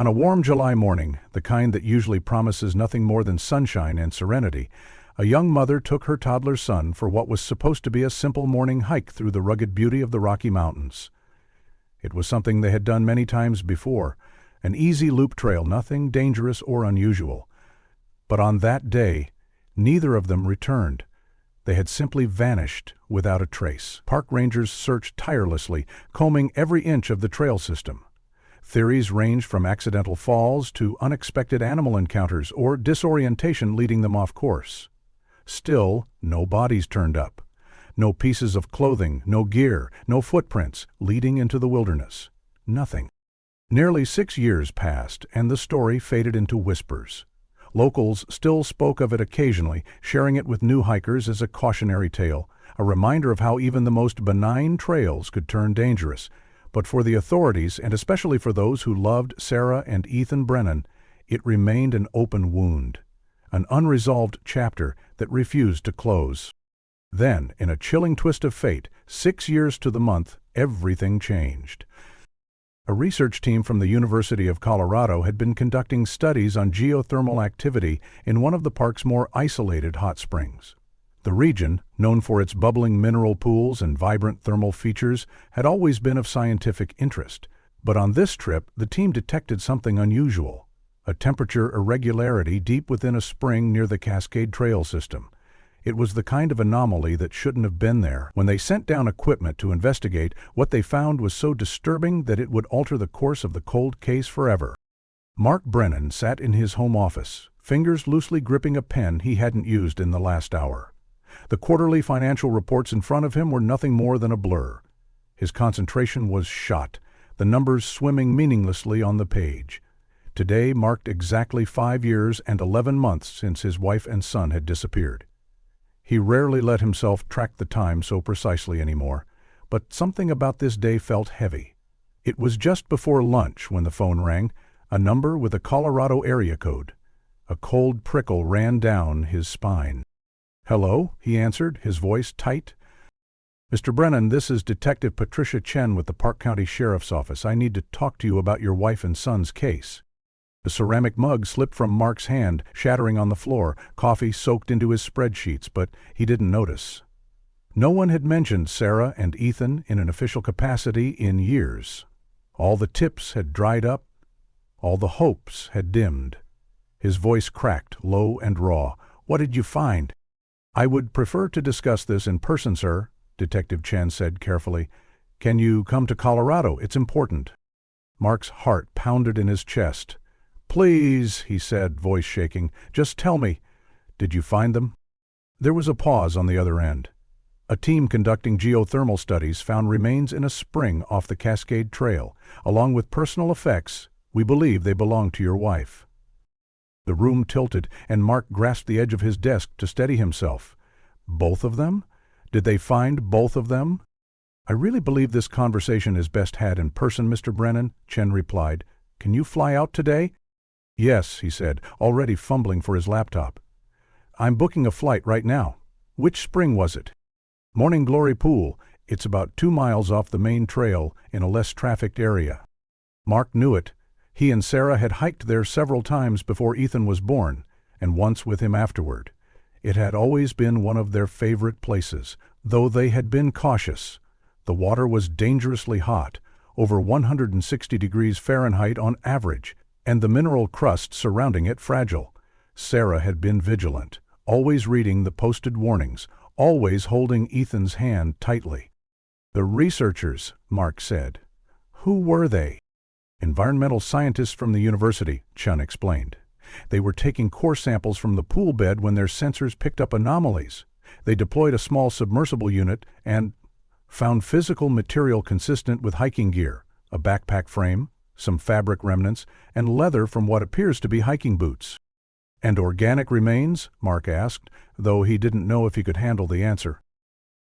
On a warm July morning, the kind that usually promises nothing more than sunshine and serenity, a young mother took her toddler son for what was supposed to be a simple morning hike through the rugged beauty of the Rocky Mountains. It was something they had done many times before, an easy loop trail, nothing dangerous or unusual. But on that day, neither of them returned. They had simply vanished without a trace. Park rangers searched tirelessly, combing every inch of the trail system. Theories ranged from accidental falls to unexpected animal encounters or disorientation leading them off course. Still, no bodies turned up. No pieces of clothing, no gear, no footprints leading into the wilderness. Nothing. Nearly 6 years passed, and the story faded into whispers. Locals still spoke of it occasionally, sharing it with new hikers as a cautionary tale, a reminder of how even the most benign trails could turn dangerous. But for the authorities, and especially for those who loved Sarah and Ethan Brennan, it remained an open wound, an unresolved chapter that refused to close. Then, in a chilling twist of fate, 6 years to the month, everything changed. A research team from the University of Colorado had been conducting studies on geothermal activity in one of the park's more isolated hot springs. The region, known for its bubbling mineral pools and vibrant thermal features, had always been of scientific interest. But on this trip, the team detected something unusual, a temperature irregularity deep within a spring near the Cascade Trail system. It was the kind of anomaly that shouldn't have been there. When they sent down equipment to investigate, what they found was so disturbing that it would alter the course of the cold case forever. Mark Brennan sat in his home office, fingers loosely gripping a pen he hadn't used in the last hour. The quarterly financial reports in front of him were nothing more than a blur. His concentration was shot, the numbers swimming meaninglessly on the page. Today marked exactly 5 years and 11 months since his wife and son had disappeared. He rarely let himself track the time so precisely anymore, but something about this day felt heavy. It was just before lunch when the phone rang, a number with a Colorado area code. A cold prickle ran down his spine. "Hello," he answered, his voice tight. "Mr. Brennan, this is Detective Patricia Chen with the Park County Sheriff's Office. I need to talk to you about your wife and son's case." The ceramic mug slipped from Mark's hand, shattering on the floor. Coffee soaked into his spreadsheets, but he didn't notice. No one had mentioned Sarah and Ethan in an official capacity in years. All the tips had dried up. All the hopes had dimmed. His voice cracked, low and raw. "What did you find?" "I would prefer to discuss this in person, sir," Detective Chen said carefully. "Can you come to Colorado? It's important." Mark's heart pounded in his chest. "Please," he said, voice shaking, "just tell me, did you find them?" There was a pause on the other end. "A team conducting geothermal studies found remains in a spring off the Cascade Trail, along with personal effects. We believe they belong to your wife." The room tilted, and Mark grasped the edge of his desk to steady himself. Both of them? Did they find both of them? "I really believe this conversation is best had in person, Mr. Brennan," Chen replied. "Can you fly out today?" "Yes," he said, already fumbling for his laptop. "I'm booking a flight right now." "Which spring was it?" "Morning Glory Pool. It's about 2 miles off the main trail in a less trafficked area." Mark knew it. He and Sarah had hiked there several times before Ethan was born, and once with him afterward. It had always been one of their favorite places, though they had been cautious. The water was dangerously hot, over 160 degrees Fahrenheit on average, and the mineral crust surrounding it fragile. Sarah had been vigilant, always reading the posted warnings, always holding Ethan's hand tightly. "The researchers," Mark said. "Who were they?" "Environmental scientists from the university," Chun explained. "They were taking core samples from the pool bed when their sensors picked up anomalies. They deployed a small submersible unit and found physical material consistent with hiking gear, a backpack frame, some fabric remnants, and leather from what appears to be hiking boots." "And organic remains?" Mark asked, though he didn't know if he could handle the answer.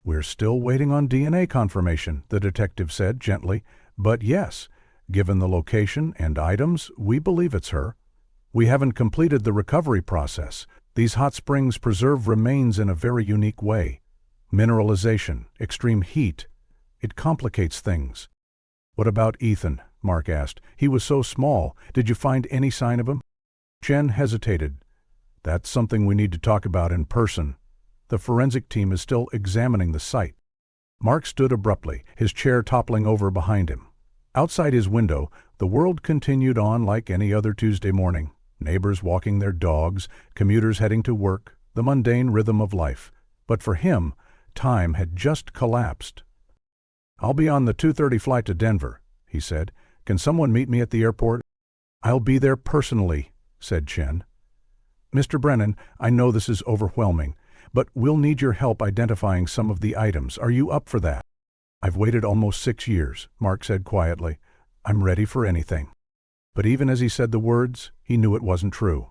"We're still waiting on DNA confirmation," the detective said gently, "but yes, given the location and items, we believe it's her. We haven't completed the recovery process. These hot springs preserve remains in a very unique way. Mineralization, extreme heat. It complicates things." "What about Ethan?" Mark asked. "He was so small. Did you find any sign of him?" Chen hesitated. "That's something we need to talk about in person. The forensic team is still examining the site." Mark stood abruptly, his chair toppling over behind him. Outside his window, the world continued on like any other Tuesday morning. Neighbors walking their dogs, commuters heading to work, the mundane rhythm of life. But for him, time had just collapsed. "I'll be on the 2:30 flight to Denver," he said. "Can someone meet me at the airport?" "I'll be there personally," said Chen. "Mr. Brennan, I know this is overwhelming, but we'll need your help identifying some of the items. Are you up for that?" "I've waited almost 6 years," Mark said quietly. "I'm ready for anything." But even as he said the words, he knew it wasn't true.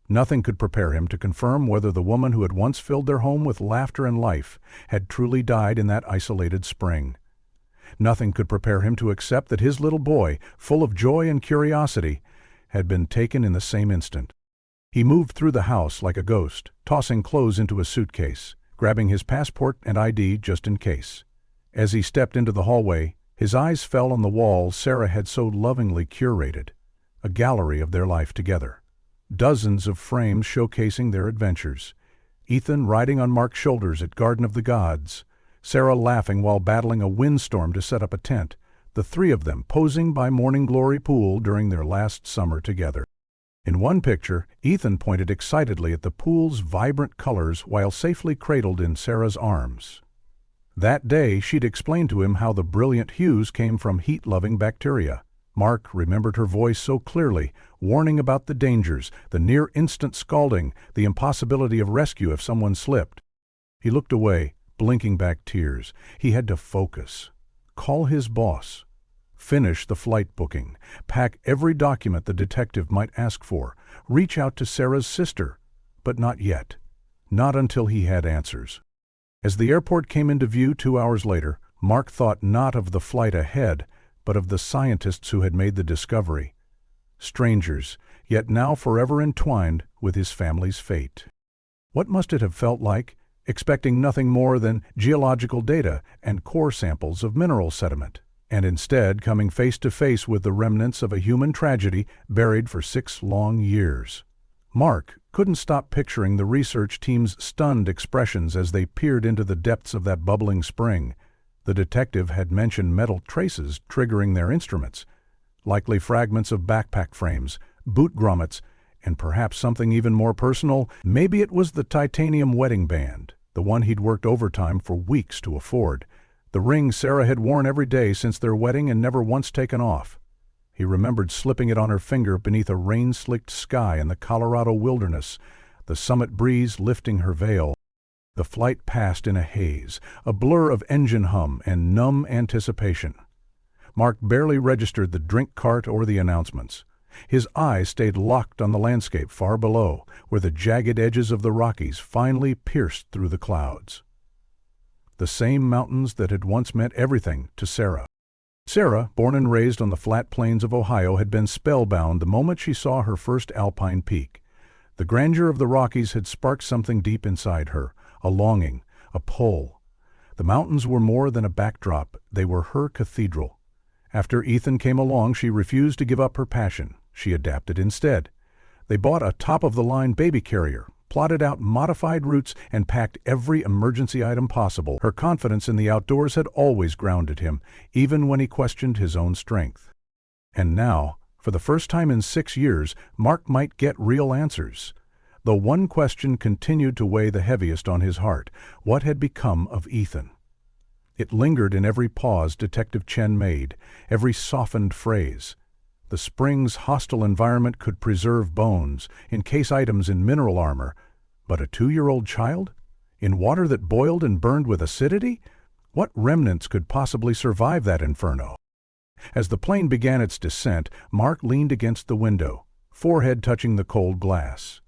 Nothing could prepare him to confirm whether the woman who had once filled their home with laughter and life had truly died in that isolated spring. Nothing could prepare him to accept that his little boy, full of joy and curiosity, had been taken in the same instant. He moved through the house like a ghost, tossing clothes into a suitcase, grabbing his passport and ID just in case. As he stepped into the hallway, his eyes fell on the wall Sarah had so lovingly curated, a gallery of their life together. Dozens of frames showcasing their adventures. Ethan riding on Mark's shoulders at Garden of the Gods, Sarah laughing while battling a windstorm to set up a tent, the three of them posing by Morning Glory Pool during their last summer together. In one picture, Ethan pointed excitedly at the pool's vibrant colors while safely cradled in Sarah's arms. That day, she'd explained to him how the brilliant hues came from heat-loving bacteria. Mark remembered her voice so clearly, warning about the dangers, the near-instant scalding, the impossibility of rescue if someone slipped. He looked away, blinking back tears. He had to focus. Call his boss. Finish the flight booking. Pack every document the detective might ask for. Reach out to Sarah's sister. But not yet. Not until he had answers. As the airport came into view 2 hours later, Mark thought not of the flight ahead, but of the scientists who had made the discovery. Strangers, yet now forever entwined with his family's fate. What must it have felt like, expecting nothing more than geological data and core samples of mineral sediment, and instead coming face to face with the remnants of a human tragedy buried for 6 long years? Mark couldn't stop picturing the research team's stunned expressions as they peered into the depths of that bubbling spring. The detective had mentioned metal traces triggering their instruments, likely fragments of backpack frames, boot grommets, and perhaps something even more personal. Maybe it was the titanium wedding band, the one he'd worked overtime for weeks to afford, the ring Sarah had worn every day since their wedding and never once taken off. He remembered slipping it on her finger beneath a rain-slicked sky in the Colorado wilderness, the summit breeze lifting her veil. The flight passed in a haze, a blur of engine hum and numb anticipation. Mark barely registered the drink cart or the announcements. His eyes stayed locked on the landscape far below, where the jagged edges of the Rockies finally pierced through the clouds. The same mountains that had once meant everything to Sarah. Sarah, born and raised on the flat plains of Ohio, had been spellbound the moment she saw her first alpine peak. The grandeur of the Rockies had sparked something deep inside her, a longing, a pull. The mountains were more than a backdrop, they were her cathedral. After Ethan came along, she refused to give up her passion. She adapted instead. They bought a top-of-the-line baby carrier, plotted out modified routes, and packed every emergency item possible. Her confidence in the outdoors had always grounded him, even when he questioned his own strength. And now, for the first time in 6 years, Mark might get real answers. Though one question continued to weigh the heaviest on his heart: what had become of Ethan? It lingered in every pause Detective Chen made, every softened phrase. The spring's hostile environment could preserve bones, encase items in mineral armor, but a 2-year-old child? In water that boiled and burned with acidity? What remnants could possibly survive that inferno? As the plane began its descent, Mark leaned against the window, forehead touching the cold glass.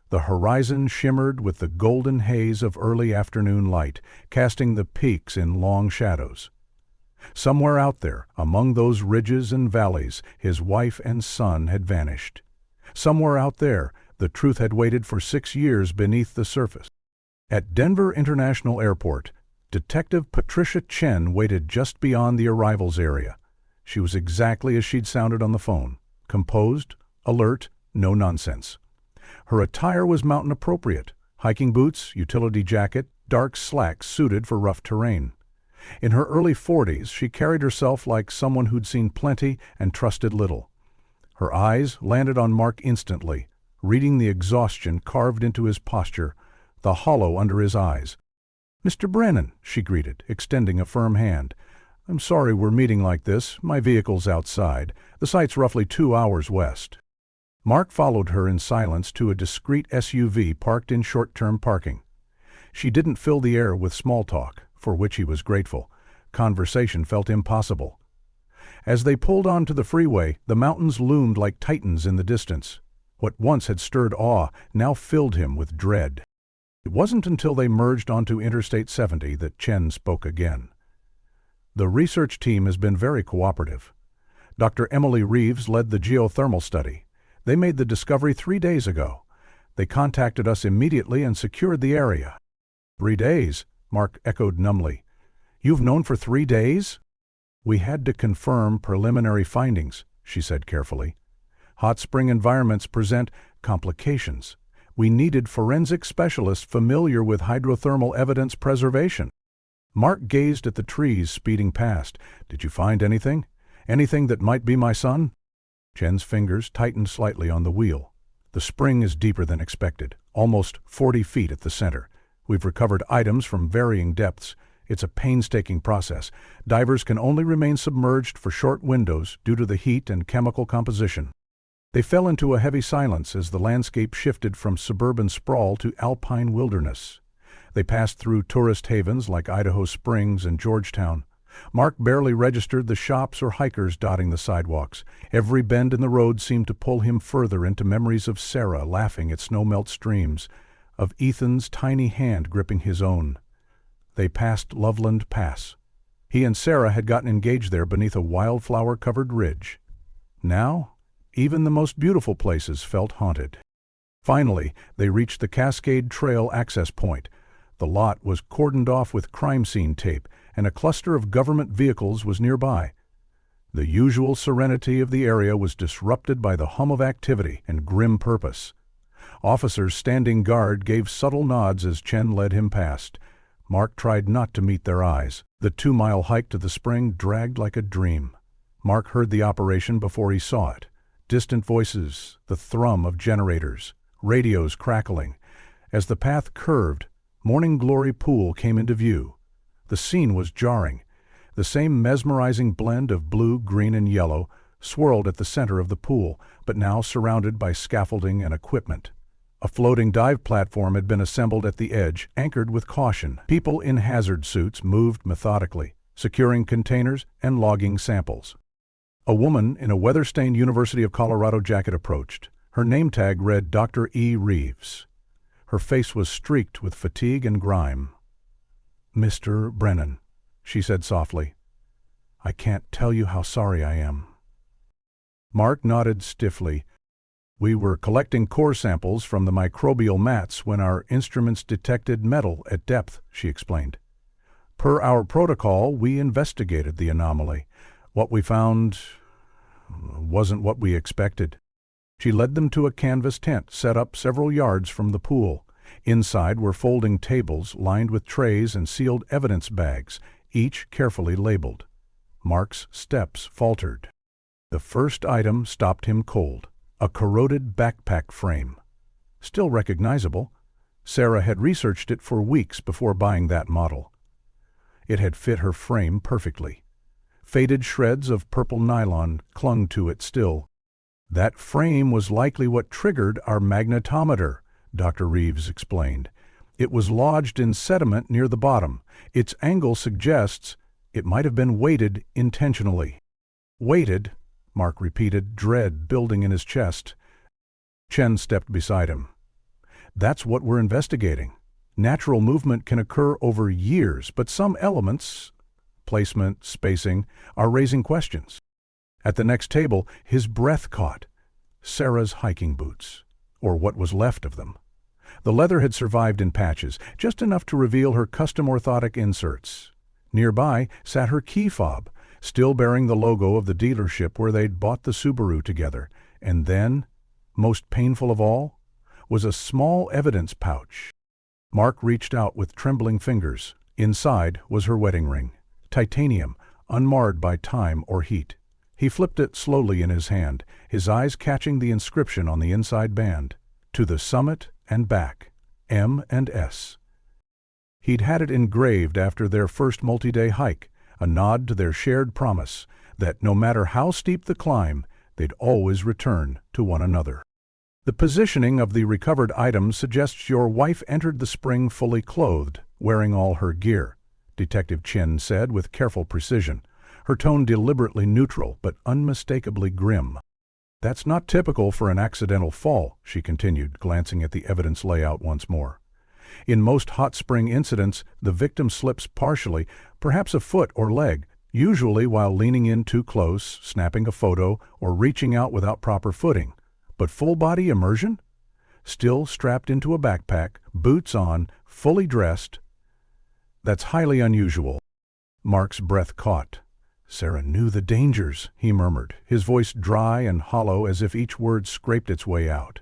The horizon shimmered with the golden haze of early afternoon light, casting the peaks in long shadows. Somewhere out there, among those ridges and valleys, his wife and son had vanished. Somewhere out there, the truth had waited for 6 years beneath the surface. At Denver International Airport, Detective Patricia Chen waited just beyond the arrivals area. She was exactly as she'd sounded on the phone. Composed, alert, no nonsense. Her attire was mountain-appropriate. Hiking boots, utility jacket, dark slacks suited for rough terrain. In her early 40s, she carried herself like someone who'd seen plenty and trusted little. Her eyes landed on Mark instantly, reading the exhaustion carved into his posture, the hollow under his eyes. "Mr. Brennan," she greeted, extending a firm hand. "I'm sorry we're meeting like this. My vehicle's outside. The site's roughly 2 hours west." Mark followed her in silence to a discreet SUV parked in short-term parking. She didn't fill the air with small talk, for which he was grateful. Conversation felt impossible. As they pulled onto the freeway, the mountains loomed like titans in the distance. What once had stirred awe now filled him with dread. It wasn't until they merged onto Interstate 70 that Chen spoke again. "The research team has been very cooperative. Dr. Emily Reeves led the geothermal study. They made the discovery 3 days ago. They contacted us immediately and secured the area." 3 days, Mark echoed numbly. "You've known for 3 days?" "We had to confirm preliminary findings," she said carefully. "Hot spring environments present complications. We needed forensic specialists familiar with hydrothermal evidence preservation." Mark gazed at the trees speeding past. "Did you find anything? Anything that might be my son?" Chen's fingers tightened slightly on the wheel. "The spring is deeper than expected, almost 40 feet at the center. We've recovered items from varying depths. It's a painstaking process. Divers can only remain submerged for short windows due to the heat and chemical composition." They fell into a heavy silence as the landscape shifted from suburban sprawl to alpine wilderness. They passed through tourist havens like Idaho Springs and Georgetown. Mark barely registered the shops or hikers dotting the sidewalks. Every bend in the road seemed to pull him further into memories of Sarah laughing at snowmelt streams, of Ethan's tiny hand gripping his own. They passed Loveland Pass. He and Sarah had gotten engaged there beneath a wildflower-covered ridge. Now, even the most beautiful places felt haunted. Finally, they reached the Cascade Trail access point. The lot was cordoned off with crime scene tape, and a cluster of government vehicles was nearby. The usual serenity of the area was disrupted by the hum of activity and grim purpose. Officers standing guard gave subtle nods as Chen led him past. Mark tried not to meet their eyes. The 2-mile hike to the spring dragged like a dream. Mark heard the operation before he saw it. Distant voices, the thrum of generators, radios crackling. As the path curved, Morning Glory Pool came into view. The scene was jarring. The same mesmerizing blend of blue, green, and yellow swirled at the center of the pool, but now surrounded by scaffolding and equipment. A floating dive platform had been assembled at the edge, anchored with caution. People in hazard suits moved methodically, securing containers and logging samples. A woman in a weather-stained University of Colorado jacket approached. Her name tag read Dr. E. Reeves. Her face was streaked with fatigue and grime. "Mr. Brennan," she said softly, "I can't tell you how sorry I am." Mark nodded stiffly. "We were collecting core samples from the microbial mats when our instruments detected metal at depth," she explained. "Per our protocol, we investigated the anomaly. What we found wasn't what we expected." She led them to a canvas tent set up several yards from the pool. Inside were folding tables lined with trays and sealed evidence bags, each carefully labeled. Mark's steps faltered. The first item stopped him cold. A corroded backpack frame. Still recognizable. Sarah had researched it for weeks before buying that model. It had fit her frame perfectly. Faded shreds of purple nylon clung to it still. "That frame was likely what triggered our magnetometer," Dr. Reeves explained. "It was lodged in sediment near the bottom. Its angle suggests it might have been weighted intentionally." "Weighted?" Mark repeated, dread building in his chest. Chen stepped beside him. "That's what we're investigating. Natural movement can occur over years, but some elements, placement, spacing, are raising questions." At the next table, his breath caught. Sarah's hiking boots, or what was left of them. The leather had survived in patches, just enough to reveal her custom orthotic inserts. Nearby sat her key fob, still bearing the logo of the dealership where they'd bought the Subaru together. And then, most painful of all, was a small evidence pouch. Mark reached out with trembling fingers. Inside was her wedding ring, titanium, unmarred by time or heat. He flipped it slowly in his hand, his eyes catching the inscription on the inside band, "To the summit and back, M and S." He'd had it engraved after their first multi-day hike, a nod to their shared promise that no matter how steep the climb, they'd always return to one another. The positioning of the recovered items suggests your wife entered the spring fully clothed, wearing all her gear, Detective Chen said with careful precision, her tone deliberately neutral but unmistakably grim. "That's not typical for an accidental fall," she continued, glancing at the evidence layout once more. "In most hot spring incidents, the victim slips partially, perhaps a foot or leg, usually while leaning in too close, snapping a photo, or reaching out without proper footing. But full-body immersion? Still strapped into a backpack, boots on, fully dressed? That's highly unusual." Mark's breath caught. "Sarah knew the dangers," he murmured, his voice dry and hollow as if each word scraped its way out.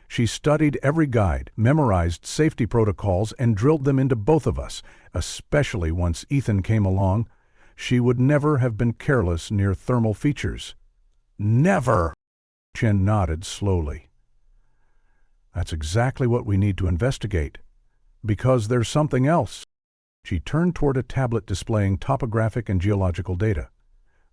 "She studied every guide, memorized safety protocols, and drilled them into both of us, especially once Ethan came along. She would never have been careless near thermal features." "Never!" Chen nodded slowly. "That's exactly what we need to investigate. Because there's something else." She turned toward a tablet displaying topographic and geological data.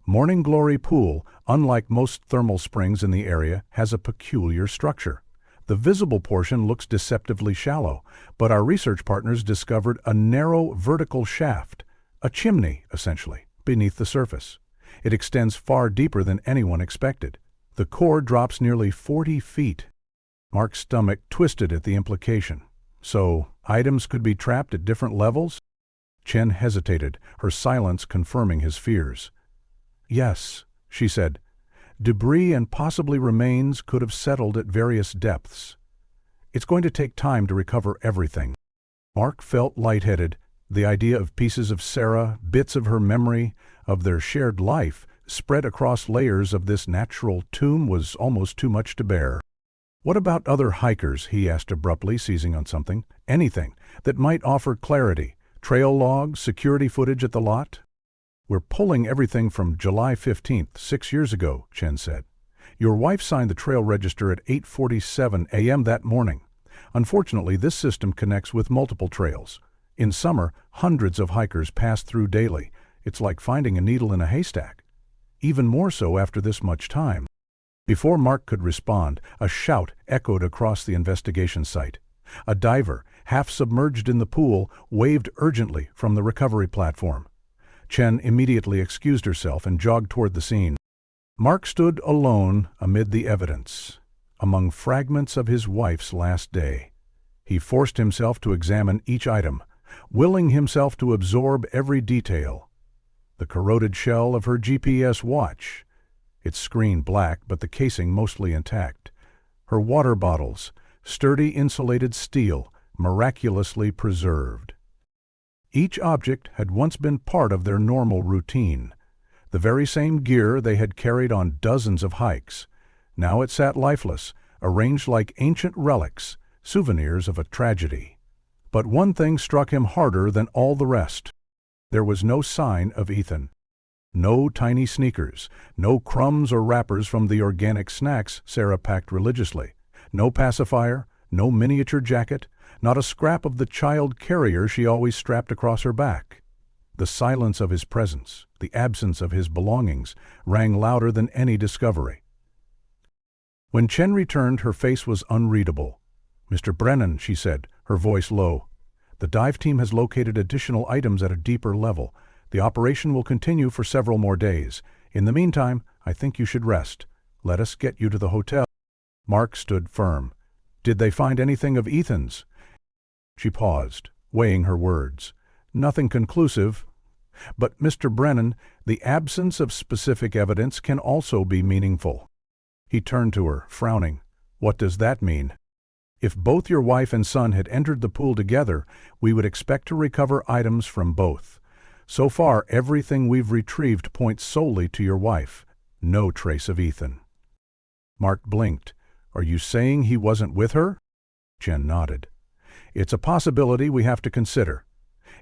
Morning Glory Pool, unlike most thermal springs in the area, has a peculiar structure. The visible portion looks deceptively shallow, but our research partners discovered a narrow vertical shaft, a chimney, essentially, beneath the surface. It extends far deeper than anyone expected. The core drops nearly 40 feet. Mark's stomach twisted at the implication. So, items could be trapped at different levels? Chen hesitated, her silence confirming his fears. "Yes," she said. "Debris and possibly remains could have settled at various depths. It's going to take time to recover everything." Mark felt lightheaded. The idea of pieces of Sarah, bits of her memory, of their shared life, spread across layers of this natural tomb was almost too much to bear. "What about other hikers?" he asked abruptly, seizing on something. "Anything that might offer clarity. Trail logs, security footage at the lot?" "We're pulling everything from July 15th, 6 years ago," Chen said. "Your wife signed the trail register at 8:47 a.m. that morning. Unfortunately, this system connects with multiple trails. In summer, hundreds of hikers pass through daily. It's like finding a needle in a haystack. Even more so after this much time." Before Mark could respond, a shout echoed across the investigation site. A diver, half submerged in the pool, waved urgently from the recovery platform. Chen immediately excused herself and jogged toward the scene. Mark stood alone amid the evidence, among fragments of his wife's last day. He forced himself to examine each item, willing himself to absorb every detail. The corroded shell of her GPS watch, its screen black but the casing mostly intact. Her water bottles, sturdy insulated steel, miraculously preserved. Each object had once been part of their normal routine. The very same gear they had carried on dozens of hikes. Now it sat lifeless, arranged like ancient relics, souvenirs of a tragedy. But one thing struck him harder than all the rest. There was no sign of Ethan. No tiny sneakers, no crumbs or wrappers from the organic snacks Sarah packed religiously. No pacifier, no miniature jacket, not a scrap of the child carrier she always strapped across her back. The silence of his presence, the absence of his belongings, rang louder than any discovery. When Chen returned, her face was unreadable. "Mr. Brennan," she said, her voice low, "the dive team has located additional items at a deeper level. The operation will continue for several more days. In the meantime, I think you should rest. Let us get you to the hotel." Mark stood firm. "Did they find anything of Ethan's?" She paused, weighing her words. "Nothing conclusive. But, Mr. Brennan, the absence of specific evidence can also be meaningful." He turned to her, frowning. "What does that mean?" "If both your wife and son had entered the pool together, we would expect to recover items from both. So far, everything we've retrieved points solely to your wife. No trace of Ethan." Mark blinked. "Are you saying he wasn't with her?" Chen nodded. "It's a possibility we have to consider.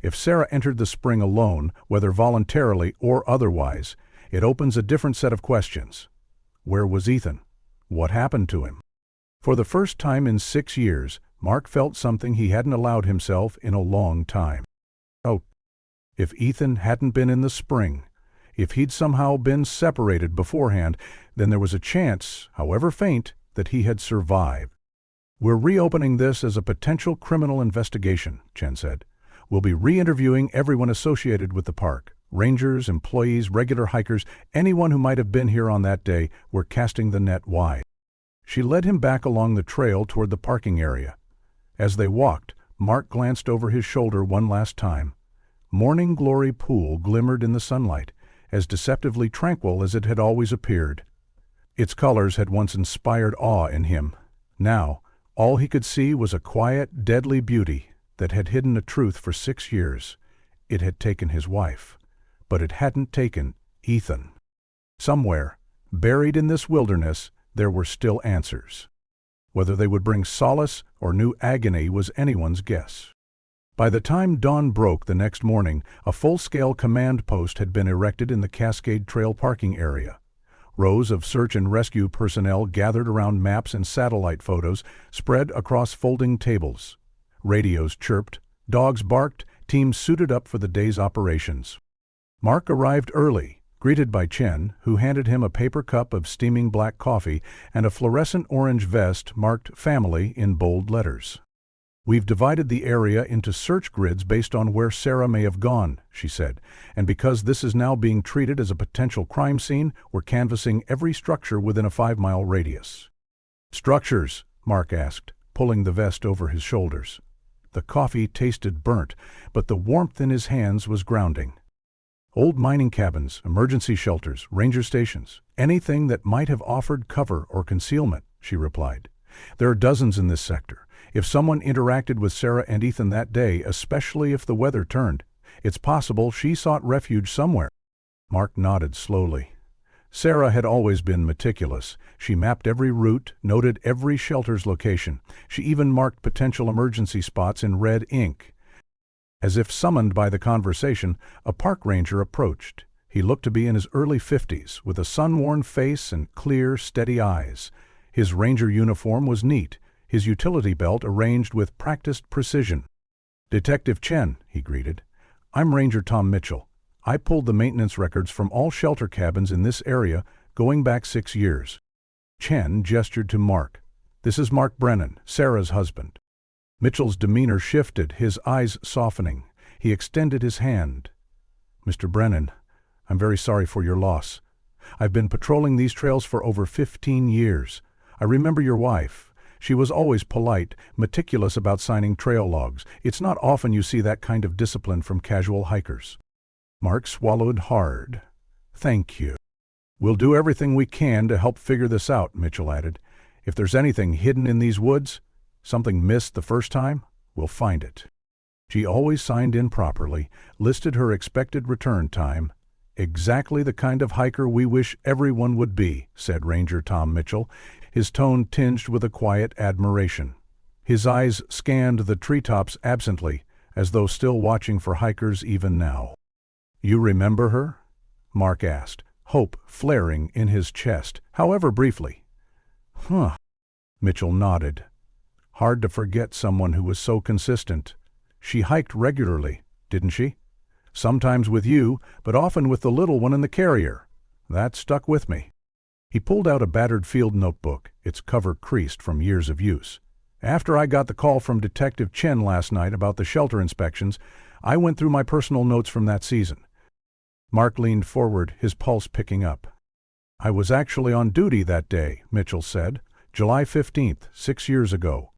If Sarah entered the spring alone, whether voluntarily or otherwise, it opens a different set of questions. Where was Ethan? What happened to him?" For the first time in 6 years, Mark felt something he hadn't allowed himself in a long time. Oh, if Ethan hadn't been in the spring, if he'd somehow been separated beforehand, then there was a chance, however faint, that he had survived. "We're reopening this as a potential criminal investigation," Chen said. "We'll be re-interviewing everyone associated with the park. Rangers, employees, regular hikers, anyone who might have been here on that day. We're casting the net wide." She led him back along the trail toward the parking area. As they walked, Mark glanced over his shoulder one last time. Morning Glory Pool glimmered in the sunlight, as deceptively tranquil as it had always appeared. Its colors had once inspired awe in him. Now, all he could see was a quiet, deadly beauty that had hidden a truth for 6 years. It had taken his wife, but it hadn't taken Ethan. Somewhere, buried in this wilderness, there were still answers. Whether they would bring solace or new agony was anyone's guess. By the time dawn broke the next morning, a full-scale command post had been erected in the Cascade Trail parking area. Rows of search and rescue personnel gathered around maps and satellite photos spread across folding tables. Radios chirped, dogs barked, teams suited up for the day's operations. Mark arrived early, greeted by Chen, who handed him a paper cup of steaming black coffee and a fluorescent orange vest marked "Family" in bold letters. "We've divided the area into search grids based on where Sarah may have gone," she said, "and because this is now being treated as a potential crime scene, we're canvassing every structure within a 5-mile radius." "Structures?" Mark asked, pulling the vest over his shoulders. The coffee tasted burnt, but the warmth in his hands was grounding. "Old mining cabins, emergency shelters, ranger stations, anything that might have offered cover or concealment," she replied. "There are dozens in this sector. If someone interacted with Sarah and Ethan that day, especially if the weather turned, it's possible she sought refuge somewhere." Mark nodded slowly. Sarah had always been meticulous. She mapped every route, noted every shelter's location. She even marked potential emergency spots in red ink. As if summoned by the conversation, a park ranger approached. He looked to be in his early 50s, with a sun-worn face and clear, steady eyes. His ranger uniform was neat, his utility belt arranged with practiced precision. "Detective Chen," he greeted. "I'm Ranger Tom Mitchell. I pulled the maintenance records from all shelter cabins in this area going back 6 years." Chen gestured to Mark. "This is Mark Brennan, Sarah's husband." Mitchell's demeanor shifted, his eyes softening. He extended his hand. "Mr. Brennan, I'm very sorry for your loss. I've been patrolling these trails for over 15 years. I remember your wife. She was always polite, meticulous about signing trail logs. It's not often you see that kind of discipline from casual hikers." Mark swallowed hard. "Thank you. We'll do everything we can to help figure this out," Mitchell added. "If there's anything hidden in these woods, something missed the first time, we'll find it." She always signed in properly, listed her expected return time. "Exactly the kind of hiker we wish everyone would be," said Ranger Tom Mitchell, his tone tinged with a quiet admiration. His eyes scanned the treetops absently, as though still watching for hikers even now. "You remember her?" Mark asked, hope flaring in his chest, however briefly. "Huh." Mitchell nodded. "Hard to forget someone who was so consistent. She hiked regularly, didn't she? Sometimes with you, but often with the little one in the carrier. That stuck with me." He pulled out a battered field notebook, its cover creased from years of use. "After I got the call from Detective Chen last night about the shelter inspections, I went through my personal notes from that season." Mark leaned forward, his pulse picking up. "I was actually on duty that day," Mitchell said. "July 15th, 6 years ago."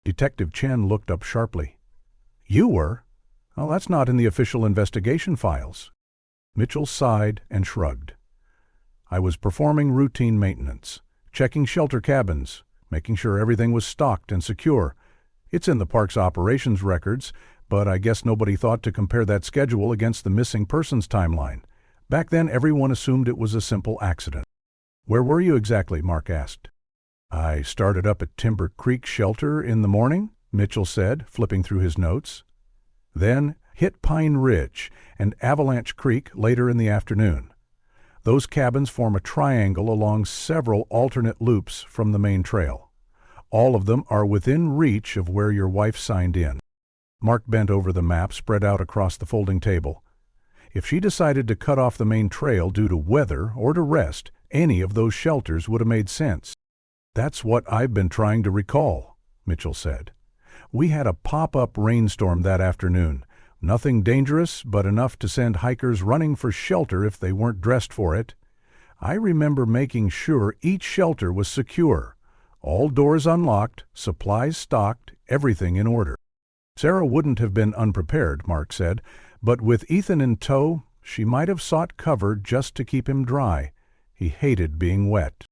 Detective Chen looked up sharply. "You were? Well, that's not in the official investigation files." Mitchell sighed and shrugged. "I was performing routine maintenance, checking shelter cabins, making sure everything was stocked and secure. It's in the park's operations records, But I guess nobody thought to compare that schedule against the missing persons timeline. Back then, everyone assumed it was a simple accident. "Where were you exactly?" Mark asked. "I started up at Timber Creek Shelter in the morning," Mitchell said, flipping through his notes. "Then hit Pine Ridge and Avalanche Creek later in the afternoon. Those cabins form a triangle along several alternate loops from the main trail. All of them are within reach of where your wife signed in." Mark bent over the map spread out across the folding table. If she decided to cut off the main trail due to weather or to rest, any of those shelters would have made sense. "That's what I've been trying to recall," Mitchell said. "We had a pop-up rainstorm that afternoon. Nothing dangerous, but enough to send hikers running for shelter if they weren't dressed for it. I remember making sure each shelter was secure. All doors unlocked, supplies stocked, everything in order." "Sarah wouldn't have been unprepared," Mark said, "but with Ethan in tow, she might have sought cover just to keep him dry. He hated being wet."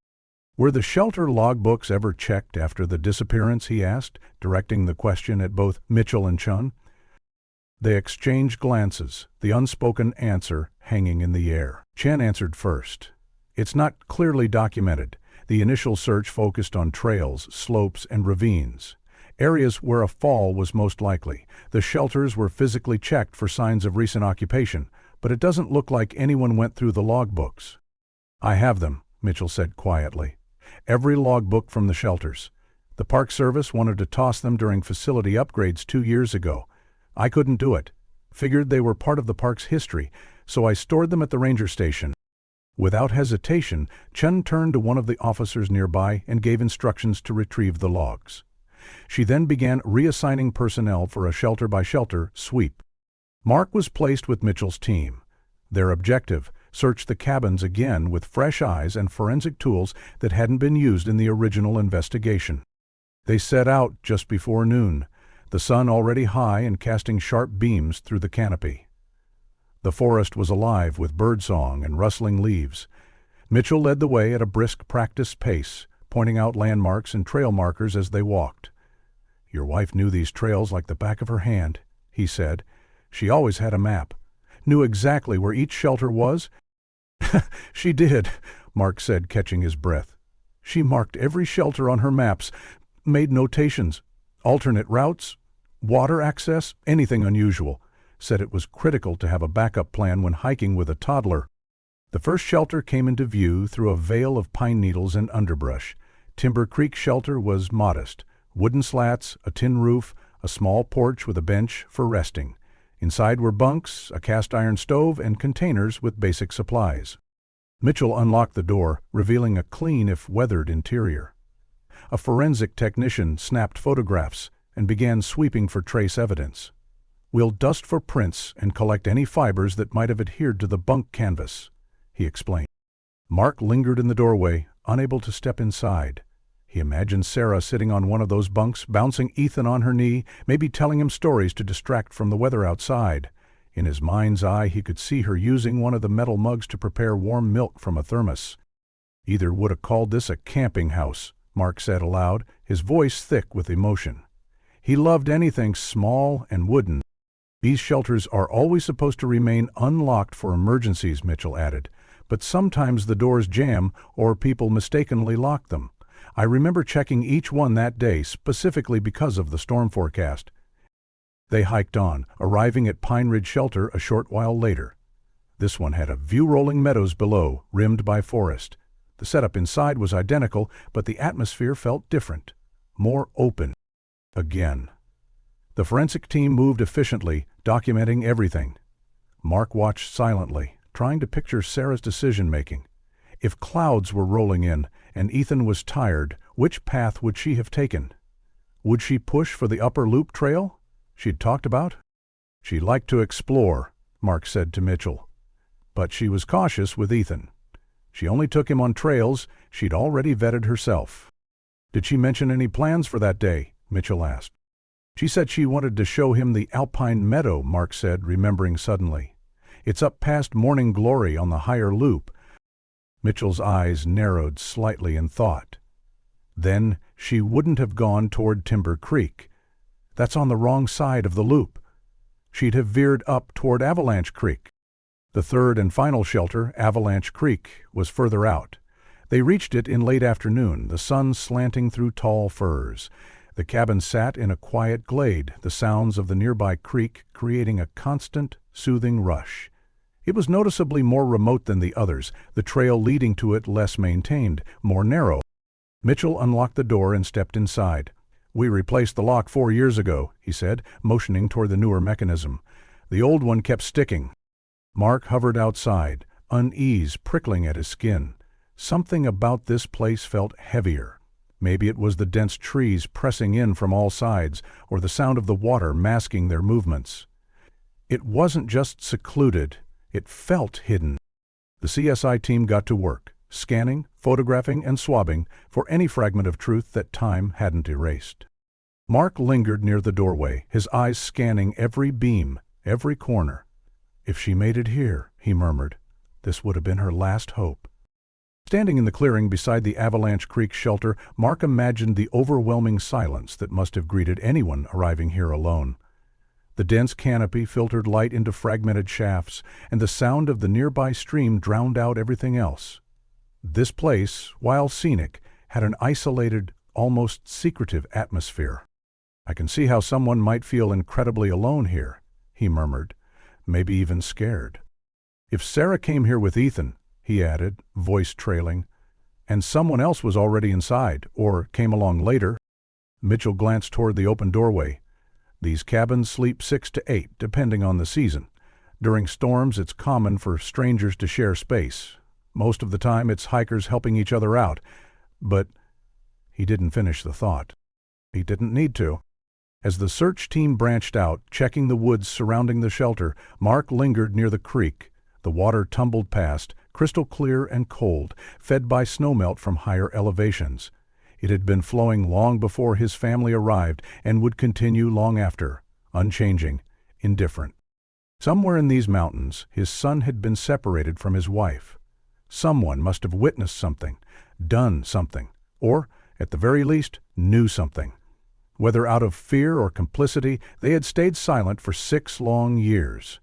"Were the shelter logbooks ever checked after the disappearance?" he asked, directing the question at both Mitchell and Chun. They exchanged glances, the unspoken answer hanging in the air. Chen answered first. "It's not clearly documented. The initial search focused on trails, slopes, and ravines. Areas where a fall was most likely. The shelters were physically checked for signs of recent occupation, but it doesn't look like anyone went through the logbooks." "I have them," Mitchell said quietly. "Every logbook from the shelters. The Park Service wanted to toss them during facility upgrades 2 years ago. I couldn't do it. Figured they were part of the park's history, so I stored them at the ranger station." Without hesitation, Chen turned to one of the officers nearby and gave instructions to retrieve the logs. She then began reassigning personnel for a shelter-by-shelter sweep. Mark was placed with Mitchell's team. Their objective: search the cabins again with fresh eyes and forensic tools that hadn't been used in the original investigation. They set out just before noon, the sun already high and casting sharp beams through the canopy. The forest was alive with birdsong and rustling leaves. Mitchell led the way at a brisk practice pace, pointing out landmarks and trail markers as they walked. "Your wife knew these trails like the back of her hand," he said. "She always had a map. Knew exactly where each shelter was." "She did," Mark said, catching his breath. "She marked every shelter on her maps, made notations, alternate routes, water access, anything unusual. Said it was critical to have a backup plan when hiking with a toddler." The first shelter came into view through a veil of pine needles and underbrush. Timber Creek Shelter was modest. Wooden slats, a tin roof, a small porch with a bench for resting. Inside were bunks, a cast-iron stove, and containers with basic supplies. Mitchell unlocked the door, revealing a clean if weathered interior. A forensic technician snapped photographs and began sweeping for trace evidence. "We'll dust for prints and collect any fibers that might have adhered to the bunk canvas," he explained. Mark lingered in the doorway, unable to step inside. He imagined Sarah sitting on one of those bunks, bouncing Ethan on her knee, maybe telling him stories to distract from the weather outside. In his mind's eye, he could see her using one of the metal mugs to prepare warm milk from a thermos. "Either would have called this a camping house," Mark said aloud, his voice thick with emotion. He loved anything small and wooden. "These shelters are always supposed to remain unlocked for emergencies," Mitchell added, "but sometimes the doors jam or people mistakenly lock them. I remember checking each one that day specifically because of the storm forecast." They hiked on, arriving at Pine Ridge Shelter a short while later. This one had a view rolling meadows below, rimmed by forest. The setup inside was identical, but the atmosphere felt different, more open. Again. The forensic team moved efficiently, documenting everything. Mark watched silently, trying to picture Sarah's decision-making. If clouds were rolling in and Ethan was tired, which path would she have taken? Would she push for the upper loop trail she'd talked about? "She liked to explore," Mark said to Mitchell. "But she was cautious with Ethan. She only took him on trails she'd already vetted herself." "Did she mention any plans for that day?" Mitchell asked. "She said she wanted to show him the alpine meadow," Mark said, remembering suddenly. "It's up past Morning Glory on the higher loop." Mitchell's eyes narrowed slightly in thought. "Then she wouldn't have gone toward Timber Creek. That's on the wrong side of the loop." she'd have veered up toward Avalanche Creek. The third and final shelter, Avalanche Creek, was further out. They reached it in late afternoon, the sun slanting through tall firs. The cabin sat in a quiet glade, the sounds of the nearby creek creating a constant, soothing rush. It was noticeably more remote than the others, the trail leading to it less maintained, more narrow. Mitchell unlocked the door and stepped inside. "We replaced the lock 4 years ago," he said, motioning toward the newer mechanism. "The old one kept sticking." Mark hovered outside, unease prickling at his skin. Something about this place felt heavier. Maybe it was the dense trees pressing in from all sides, or the sound of the water masking their movements. It wasn't just secluded, it felt hidden. The CSI team got to work, scanning, photographing, and swabbing for any fragment of truth that time hadn't erased. Mark lingered near the doorway, his eyes scanning every beam, every corner. "If she made it here," he murmured, "this would have been her last hope." Standing in the clearing beside the Avalanche Creek shelter, Mark imagined the overwhelming silence that must have greeted anyone arriving here alone. The dense canopy filtered light into fragmented shafts, and the sound of the nearby stream drowned out everything else. This place, while scenic, had an isolated, almost secretive atmosphere. "I can see how someone might feel incredibly alone here," he murmured, maybe even scared. "If Sarah came here with Ethan," he added, voice trailing, "and someone else was already inside, or came along later." Mitchell glanced toward the open doorway. "These cabins sleep 6 to 8, depending on the season. During storms, it's common for strangers to share space. Most of the time, it's hikers helping each other out. But—" he didn't finish the thought. He didn't need to. As the search team branched out, checking the woods surrounding the shelter, Mark lingered near the creek. The water tumbled past, crystal clear and cold, fed by snowmelt from higher elevations. It had been flowing long before his family arrived and would continue long after, unchanging, indifferent. Somewhere in these mountains, his son had been separated from his wife. Someone must have witnessed something, done something, or, at the very least, knew something. Whether out of fear or complicity, they had stayed silent for 6 long years.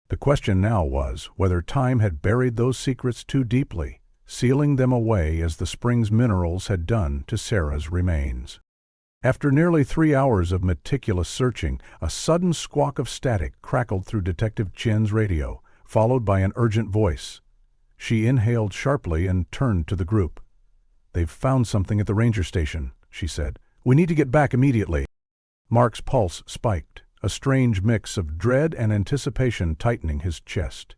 The question now was whether time had buried those secrets too deeply, sealing them away as the spring's minerals had done to Sarah's remains. After nearly 3 hours of meticulous searching, a sudden squawk of static crackled through Detective Chen's radio, followed by an urgent voice. She inhaled sharply and turned to the group. "They've found something at the ranger station," she said. "We need to get back immediately." Mark's pulse spiked, a strange mix of dread and anticipation tightening his chest.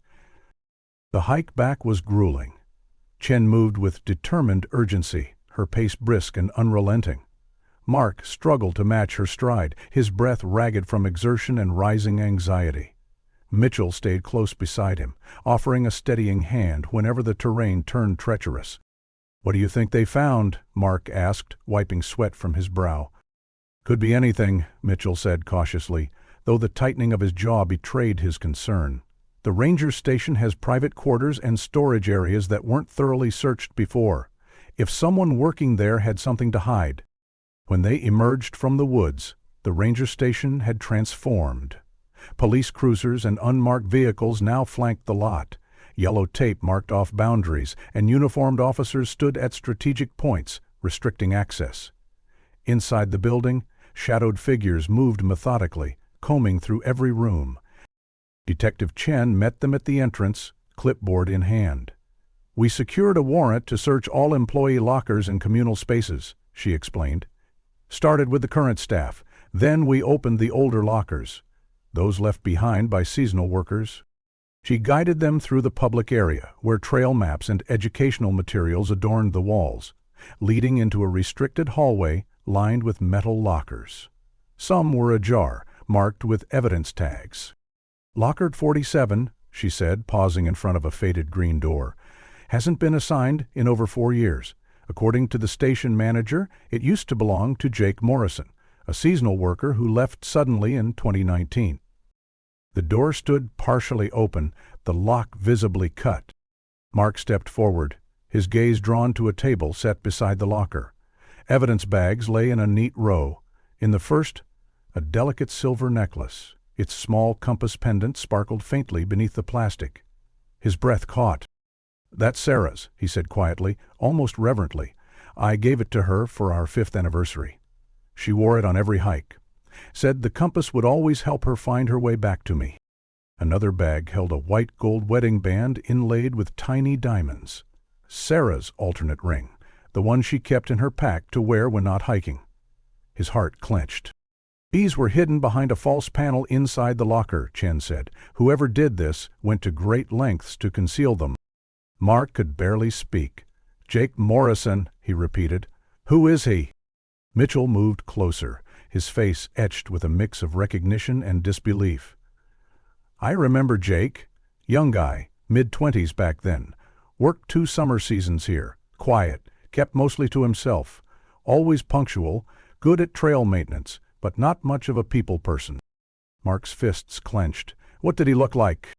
The hike back was grueling. Chen moved with determined urgency, her pace brisk and unrelenting. Mark struggled to match her stride, his breath ragged from exertion and rising anxiety. Mitchell stayed close beside him, offering a steadying hand whenever the terrain turned treacherous. "What do you think they found?" Mark asked, wiping sweat from his brow. "Could be anything," Mitchell said cautiously, though the tightening of his jaw betrayed his concern. "The ranger station has private quarters and storage areas that weren't thoroughly searched before. If someone working there had something to hide." When they emerged from the woods, the ranger station had transformed. Police cruisers and unmarked vehicles now flanked the lot. Yellow tape marked off boundaries, and uniformed officers stood at strategic points, restricting access. Inside the building, shadowed figures moved methodically, combing through every room. Detective Chen met them at the entrance, clipboard in hand. "We secured a warrant to search all employee lockers and communal spaces," she explained. "Started with the current staff, then we opened the older lockers, those left behind by seasonal workers." She guided them through the public area, where trail maps and educational materials adorned the walls, leading into a restricted hallway lined with metal lockers. Some were ajar, marked with evidence tags. "Locker 47, she said, pausing in front of a faded green door, "hasn't been assigned in over 4 years. According to the station manager, it used to belong to Jake Morrison, a seasonal worker who left suddenly in 2019. The door stood partially open, the lock visibly cut. Mark stepped forward, his gaze drawn to a table set beside the locker. Evidence bags lay in a neat row. In the first, a delicate silver necklace. Its small compass pendant sparkled faintly beneath the plastic. His breath caught. "That's Sarah's," he said quietly, almost reverently. "I gave it to her for our 5th anniversary. She wore it on every hike. Said the compass would always help her find her way back to me." Another bag held a white gold wedding band inlaid with tiny diamonds. Sarah's alternate ring, the one she kept in her pack to wear when not hiking. His heart clenched. "These were hidden behind a false panel inside the locker," Chen said. "Whoever did this went to great lengths to conceal them." Mark could barely speak. "Jake Morrison," he repeated. "Who is he?" Mitchell moved closer, his face etched with a mix of recognition and disbelief. "I remember Jake. Young guy, mid-20s back then. Worked 2 summer seasons here. Quiet, kept mostly to himself. Always punctual, good at trail maintenance, but not much of a people person." Mark's fists clenched. "What did he look like?"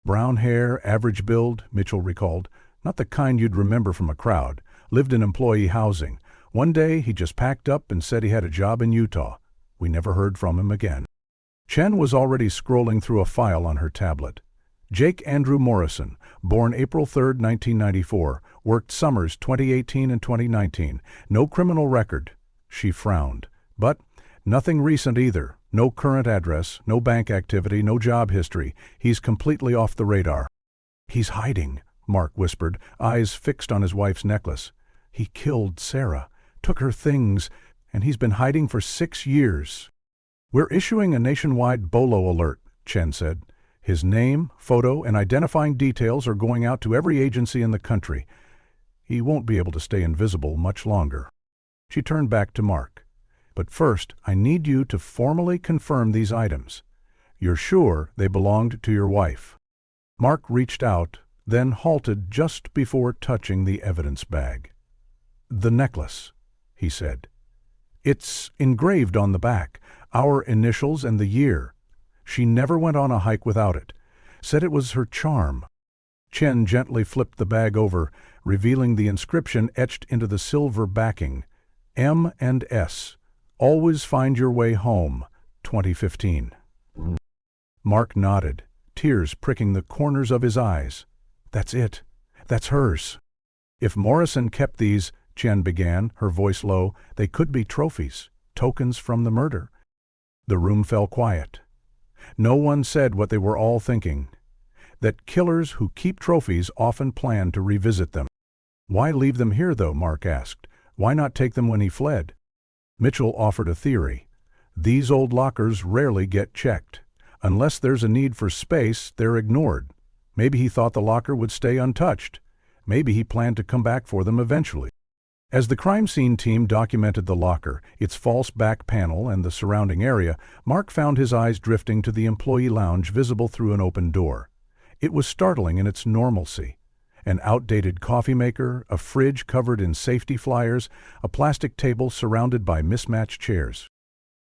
"Brown hair, average build," Mitchell recalled. "Not the kind you'd remember from a crowd. Lived in employee housing. One day he just packed up and said he had a job in Utah. We never heard from him again." Chen was already scrolling through a file on her tablet. Jake Andrew Morrison, born April 3, 1994, worked summers 2018 and 2019. No criminal record. She frowned. But nothing recent either. No current address, no bank activity, no job history. He's completely off the radar. "He's hiding," Mark whispered, eyes fixed on his wife's necklace. "He killed Sarah, took her things, and he's been hiding for 6 years. "We're issuing a nationwide BOLO alert," Chen said. "His name, photo, and identifying details are going out to every agency in the country. He won't be able to stay invisible much longer." She turned back to Mark. "But first, I need you to formally confirm these items. You're sure they belonged to your wife?" Mark reached out, then halted just before touching the evidence bag. "The necklace," he said. "It's engraved on the back, our initials and the year. She never went on a hike without it. Said it was her charm." Chen gently flipped the bag over, revealing the inscription etched into the silver backing. "M and S. Always find your way home. 2015. Mark nodded, tears pricking the corners of his eyes. "That's it. That's hers." "If Morrison kept these," Chen began, her voice low, "they could be trophies, tokens from the murder." The room fell quiet. No one said what they were all thinking. That killers who keep trophies often plan to revisit them. "Why leave them here, though?" Mark asked. "Why not take them when he fled?" Mitchell offered a theory. "These old lockers rarely get checked. Unless there's a need for space, they're ignored. Maybe he thought the locker would stay untouched. Maybe he planned to come back for them eventually." As the crime scene team documented the locker, its false back panel, and the surrounding area, Mark found his eyes drifting to the employee lounge visible through an open door. It was startling in its normalcy. An outdated coffee maker, a fridge covered in safety flyers, a plastic table surrounded by mismatched chairs.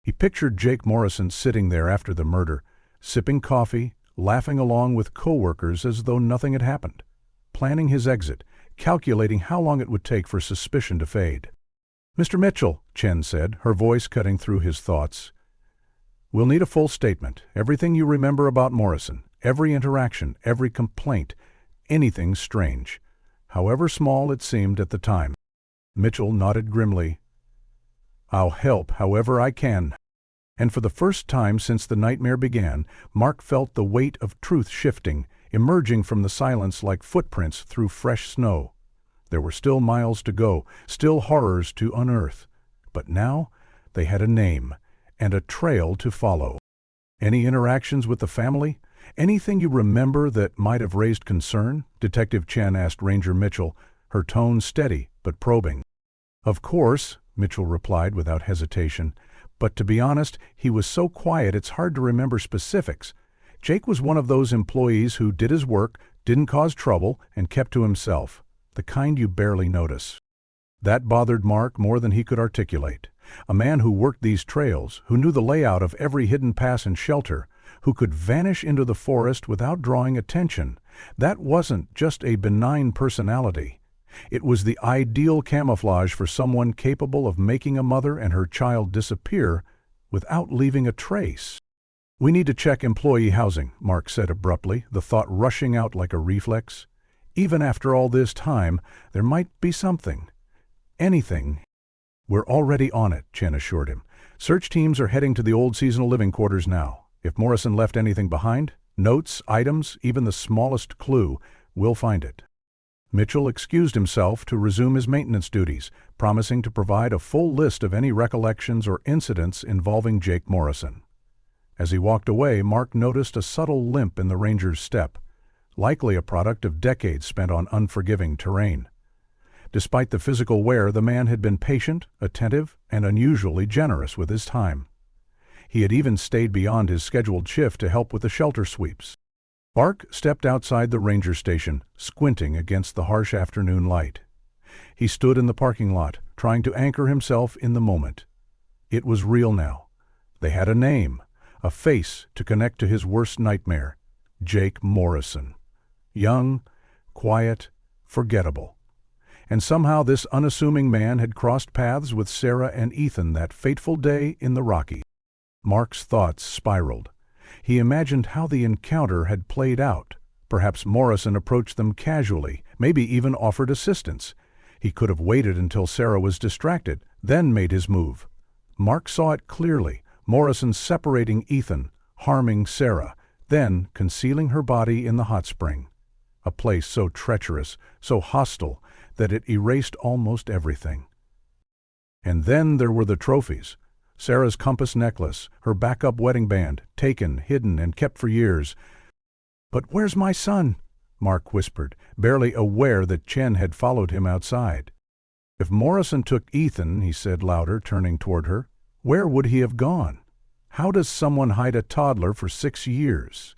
He pictured Jake Morrison sitting there after the murder, sipping coffee, laughing along with coworkers as though nothing had happened, planning his exit, calculating how long it would take for suspicion to fade. "Mr. Mitchell," Chen said, her voice cutting through his thoughts. "We'll need a full statement, everything you remember about Morrison, every interaction, every complaint, anything strange, however small it seemed at the time." Mitchell nodded grimly. "I'll help however I can." And for the first time since the nightmare began, Mark felt the weight of truth shifting, emerging from the silence like footprints through fresh snow. There were still miles to go, still horrors to unearth. But now they had a name and a trail to follow. "Any interactions with the family? Anything you remember that might have raised concern?" Detective Chen asked Ranger Mitchell, her tone steady but probing. "Of course," Mitchell replied without hesitation. "But to be honest, he was so quiet it's hard to remember specifics. Jake was one of those employees who did his work, didn't cause trouble, and kept to himself. The kind you barely notice." That bothered Mark more than he could articulate. A man who worked these trails, who knew the layout of every hidden pass and shelter, who could vanish into the forest without drawing attention. That wasn't just a benign personality. It was the ideal camouflage for someone capable of making a mother and her child disappear without leaving a trace. "We need to check employee housing," Mark said abruptly, the thought rushing out like a reflex. "Even after all this time, there might be something. Anything." "We're already on it," Chen assured him. "Search teams are heading to the old seasonal living quarters now. If Morrison left anything behind, notes, items, even the smallest clue, we'll find it." Mitchell excused himself to resume his maintenance duties, promising to provide a full list of any recollections or incidents involving Jake Morrison. As he walked away, Mark noticed a subtle limp in the ranger's step, likely a product of decades spent on unforgiving terrain. Despite the physical wear, the man had been patient, attentive, and unusually generous with his time. He had even stayed beyond his scheduled shift to help with the shelter sweeps. Mark stepped outside the ranger station, squinting against the harsh afternoon light. He stood in the parking lot, trying to anchor himself in the moment. It was real now. They had a name, a face to connect to his worst nightmare: Jake Morrison. Young, quiet, forgettable. And somehow this unassuming man had crossed paths with Sarah and Ethan that fateful day in the Rockies. Mark's thoughts spiraled. He imagined how the encounter had played out. Perhaps Morrison approached them casually, maybe even offered assistance. He could have waited until Sarah was distracted, then made his move. Mark saw it clearly: Morrison separating Ethan, harming Sarah, then concealing her body in the hot spring. A place so treacherous, so hostile, that it erased almost everything. And then there were the trophies. Sarah's compass necklace, her backup wedding band, taken, hidden, and kept for years. "But where's my son?" Mark whispered, barely aware that Chen had followed him outside. "If Morrison took Ethan," he said louder, turning toward her, "where would he have gone? How does someone hide a toddler for 6 years?"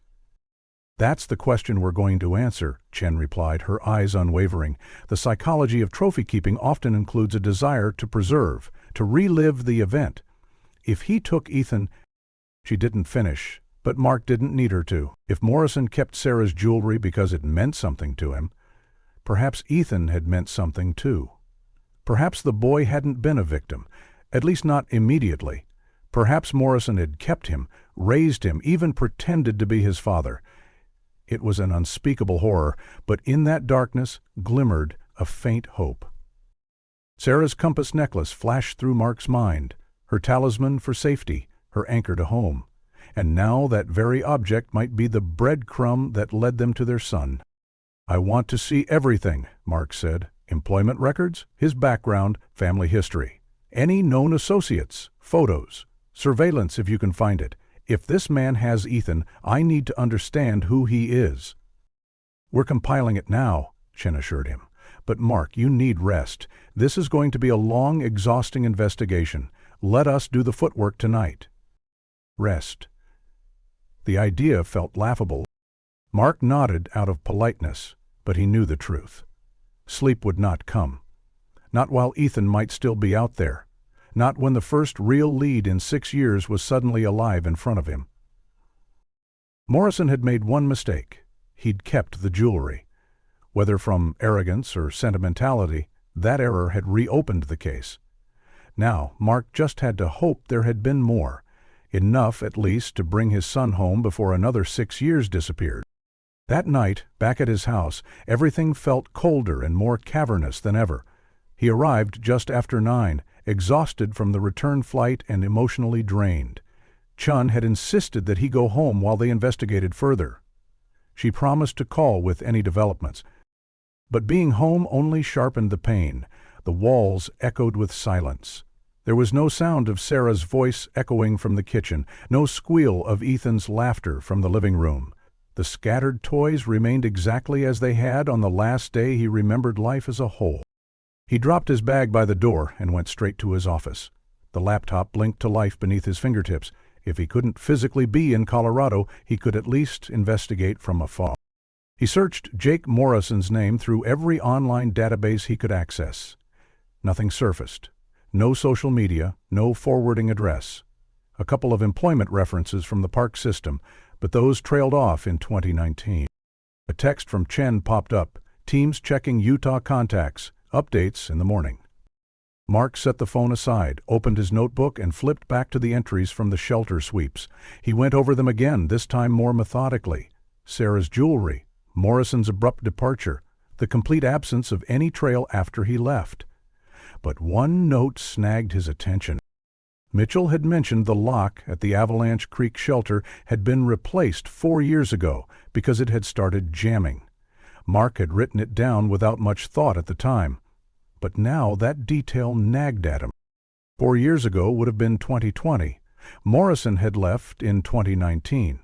"That's the question we're going to answer," Chen replied, her eyes unwavering. "The psychology of trophy-keeping often includes a desire to preserve, to relive the event. If he took Ethan—" She didn't finish, but Mark didn't need her to. If Morrison kept Sarah's jewelry because it meant something to him, perhaps Ethan had meant something too. Perhaps the boy hadn't been a victim, at least not immediately. Perhaps Morrison had kept him, raised him, even pretended to be his father. It was an unspeakable horror, but in that darkness glimmered a faint hope. Sarah's compass necklace flashed through Mark's mind, her talisman for safety, her anchor to home. And now that very object might be the breadcrumb that led them to their son. "I want to see everything," Mark said. "Employment records, his background, family history. Any known associates, photos, surveillance if you can find it. If this man has Ethan, I need to understand who he is." "We're compiling it now," Chen assured him. "But Mark, you need rest. This is going to be a long, exhausting investigation. Let us do the footwork tonight." Rest. The idea felt laughable. Mark nodded out of politeness, but he knew the truth. Sleep would not come. Not while Ethan might still be out there. Not when the first real lead in 6 years was suddenly alive in front of him. Morrison had made one mistake. He'd kept the jewelry. Whether from arrogance or sentimentality, that error had reopened the case. Now, Mark just had to hope there had been more. Enough, at least, to bring his son home before another 6 years disappeared. That night, back at his house, everything felt colder and more cavernous than ever. He arrived just after 9, exhausted from the return flight and emotionally drained. Chun had insisted that he go home while they investigated further. She promised to call with any developments. But being home only sharpened the pain. The walls echoed with silence. There was no sound of Sarah's voice echoing from the kitchen, no squeal of Ethan's laughter from the living room. The scattered toys remained exactly as they had on the last day he remembered life as a whole. He dropped his bag by the door and went straight to his office. The laptop blinked to life beneath his fingertips. If he couldn't physically be in Colorado, he could at least investigate from afar. He searched Jake Morrison's name through every online database he could access. Nothing surfaced. No social media, no forwarding address. A couple of employment references from the park system, but those trailed off in 2019. A text from Chen popped up. Teams checking Utah contacts. Updates in the morning. Mark set the phone aside, opened his notebook, and flipped back to the entries from the shelter sweeps. He went over them again, this time more methodically. Sarah's jewelry, Morrison's abrupt departure, the complete absence of any trail after he left. But one note snagged his attention. Mitchell had mentioned the lock at the Avalanche Creek shelter had been replaced 4 years ago because it had started jamming. Mark had written it down without much thought at the time. But now that detail nagged at him. 4 years ago would have been 2020. Morrison had left in 2019.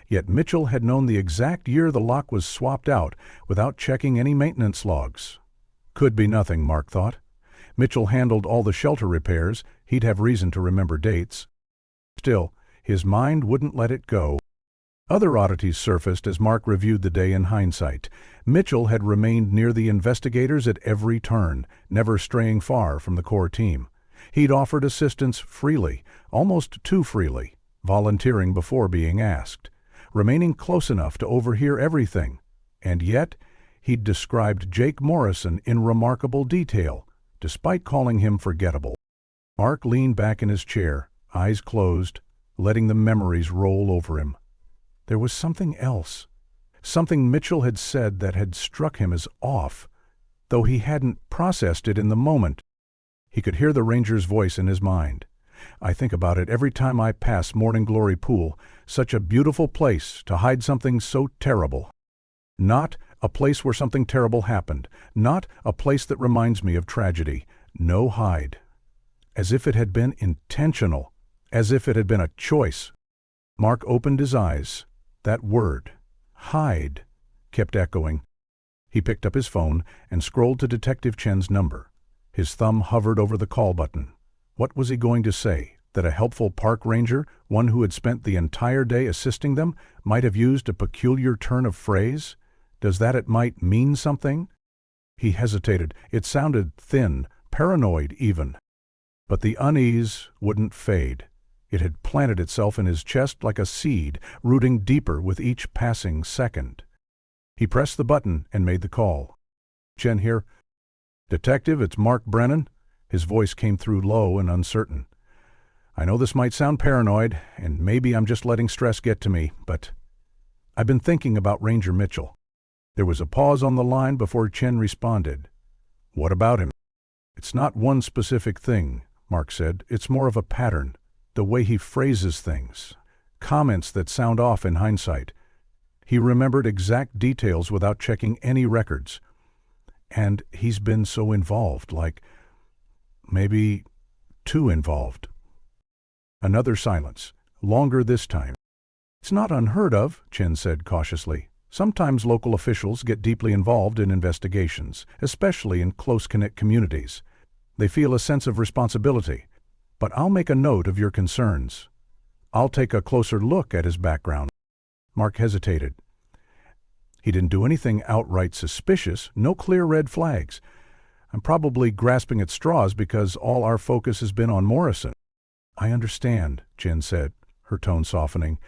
Yet Mitchell had known the exact year the lock was swapped out without checking any maintenance logs. Could be nothing, Mark thought. Mitchell handled all the shelter repairs. He'd have reason to remember dates. Still, his mind wouldn't let it go. Other oddities surfaced as Mark reviewed the day in hindsight. Mitchell had remained near the investigators at every turn, never straying far from the core team. He'd offered assistance freely, almost too freely, volunteering before being asked, remaining close enough to overhear everything. And yet, he'd described Jake Morrison in remarkable detail, despite calling him forgettable. Mark leaned back in his chair, eyes closed, letting the memories roll over him. There was something else, something Mitchell had said that had struck him as off, though he hadn't processed it in the moment. He could hear the ranger's voice in his mind. I think about it every time I pass Morning Glory Pool, such a beautiful place to hide something so terrible. Not a place where something terrible happened, not a place that reminds me of tragedy. No hide. As if it had been intentional, as if it had been a choice. Mark opened his eyes. That word, hide, kept echoing. He picked up his phone and scrolled to Detective Chen's number. His thumb hovered over the call button. What was he going to say? That a helpful park ranger, one who had spent the entire day assisting them, might have used a peculiar turn of phrase? Does that it might mean something? He hesitated. It sounded thin, paranoid even. But the unease wouldn't fade. It had planted itself in his chest like a seed, rooting deeper with each passing second. He pressed the button and made the call. Chen here. Detective, it's Mark Brennan. His voice came through low and uncertain. I know this might sound paranoid, and maybe I'm just letting stress get to me, but I've been thinking about Ranger Mitchell. There was a pause on the line before Chen responded. What about him? It's not one specific thing, Mark said. It's more of a pattern. The way he phrases things, comments that sound off in hindsight. He remembered exact details without checking any records. And he's been so involved, like maybe too involved. Another silence, longer this time. It's not unheard of, Chen said cautiously. Sometimes local officials get deeply involved in investigations, especially in close-knit communities. They feel a sense of responsibility. But I'll make a note of your concerns. I'll take a closer look at his background. Mark hesitated. He didn't do anything outright suspicious, no clear red flags. I'm probably grasping at straws because all our focus has been on Morrison. I understand, Jen said, her tone softening.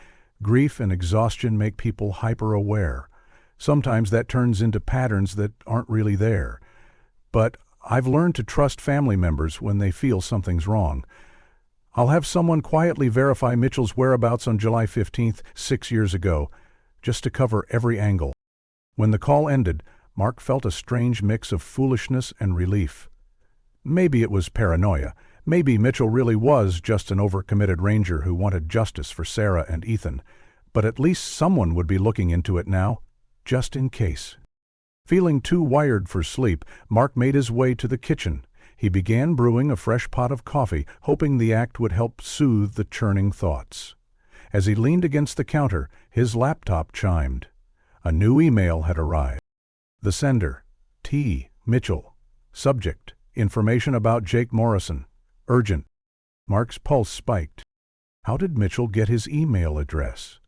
Grief and exhaustion make people hyper-aware. Sometimes that turns into patterns that aren't really there. But I've learned to trust family members when they feel something's wrong. I'll have someone quietly verify Mitchell's whereabouts on July 15th, 6 years ago, just to cover every angle. When the call ended, Mark felt a strange mix of foolishness and relief. Maybe it was paranoia. Maybe Mitchell really was just an overcommitted ranger who wanted justice for Sarah and Ethan. But at least someone would be looking into it now, just in case. Feeling too wired for sleep, Mark made his way to the kitchen. He began brewing a fresh pot of coffee, hoping the act would help soothe the churning thoughts. As he leaned against the counter, his laptop chimed. A new email had arrived. The sender, T. Mitchell. Subject, information about Jake Morrison. Urgent. Mark's pulse spiked. How did Mitchell get his email address?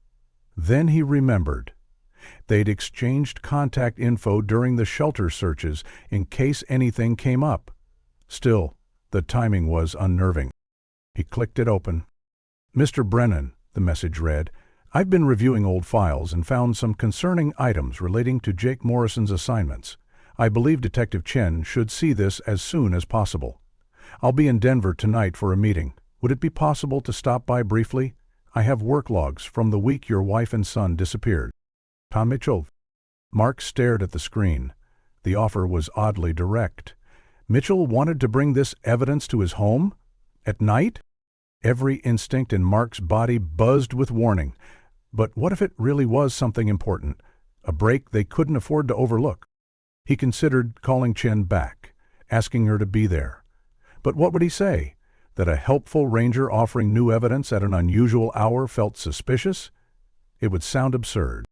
Then he remembered. They'd exchanged contact info during the shelter searches in case anything came up. Still, the timing was unnerving. He clicked it open. Mr. Brennan, the message read, I've been reviewing old files and found some concerning items relating to Jake Morrison's assignments. I believe Detective Chen should see this as soon as possible. I'll be in Denver tonight for a meeting. Would it be possible to stop by briefly? I have work logs from the week your wife and son disappeared. Tom Mitchell. Mark stared at the screen. The offer was oddly direct. Mitchell wanted to bring this evidence to his home? At night? Every instinct in Mark's body buzzed with warning. But what if it really was something important? A break they couldn't afford to overlook. He considered calling Chen back, asking her to be there. But what would he say? That a helpful ranger offering new evidence at an unusual hour felt suspicious? It would sound absurd.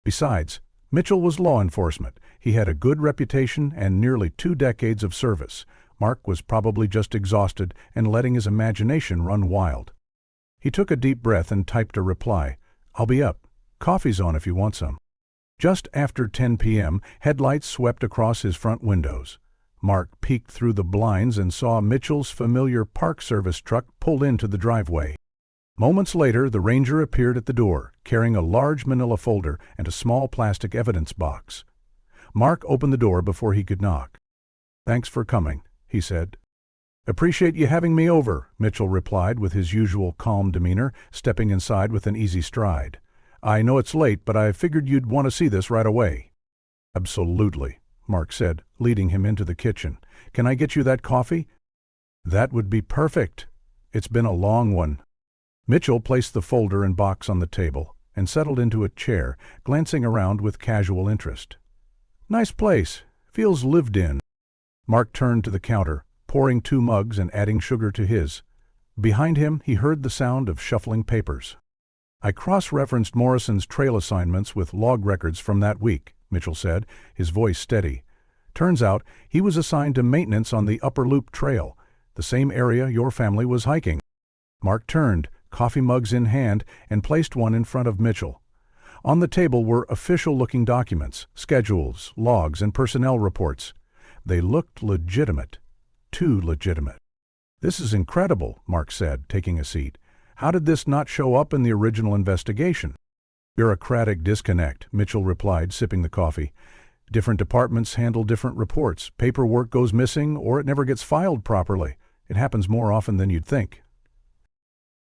Besides, Mitchell was law enforcement. He had a good reputation and nearly 2 decades of service. Mark was probably just exhausted and letting his imagination run wild. He took a deep breath and typed a reply. I'll be up. Coffee's on if you want some. Just after 10 p.m., headlights swept across his front windows. Mark peeked through the blinds and saw Mitchell's familiar Park Service truck pull into the driveway. Moments later, the ranger appeared at the door, carrying a large manila folder and a small plastic evidence box. Mark opened the door before he could knock. "Thanks for coming," he said. "Appreciate you having me over," Mitchell replied with his usual calm demeanor, stepping inside with an easy stride. "I know it's late, but I figured you'd want to see this right away." "Absolutely," Mark said, leading him into the kitchen. "Can I get you that coffee?" "That would be perfect. It's been a long one." Mitchell placed the folder and box on the table and settled into a chair, glancing around with casual interest. "Nice place. Feels lived in." Mark turned to the counter, pouring 2 mugs and adding sugar to his. Behind him, he heard the sound of shuffling papers. "I cross-referenced Morrison's trail assignments with log records from that week," Mitchell said, his voice steady. "Turns out he was assigned to maintenance on the Upper Loop Trail, the same area your family was hiking." Mark turned, coffee mugs in hand, and placed one in front of Mitchell. On the table were official-looking documents, schedules, logs, and personnel reports. They looked legitimate. Too legitimate. "This is incredible," Mark said, taking a seat. "How did this not show up in the original investigation?" "Bureaucratic disconnect," Mitchell replied, sipping the coffee. "Different departments handle different reports. Paperwork goes missing, or it never gets filed properly. It happens more often than you'd think."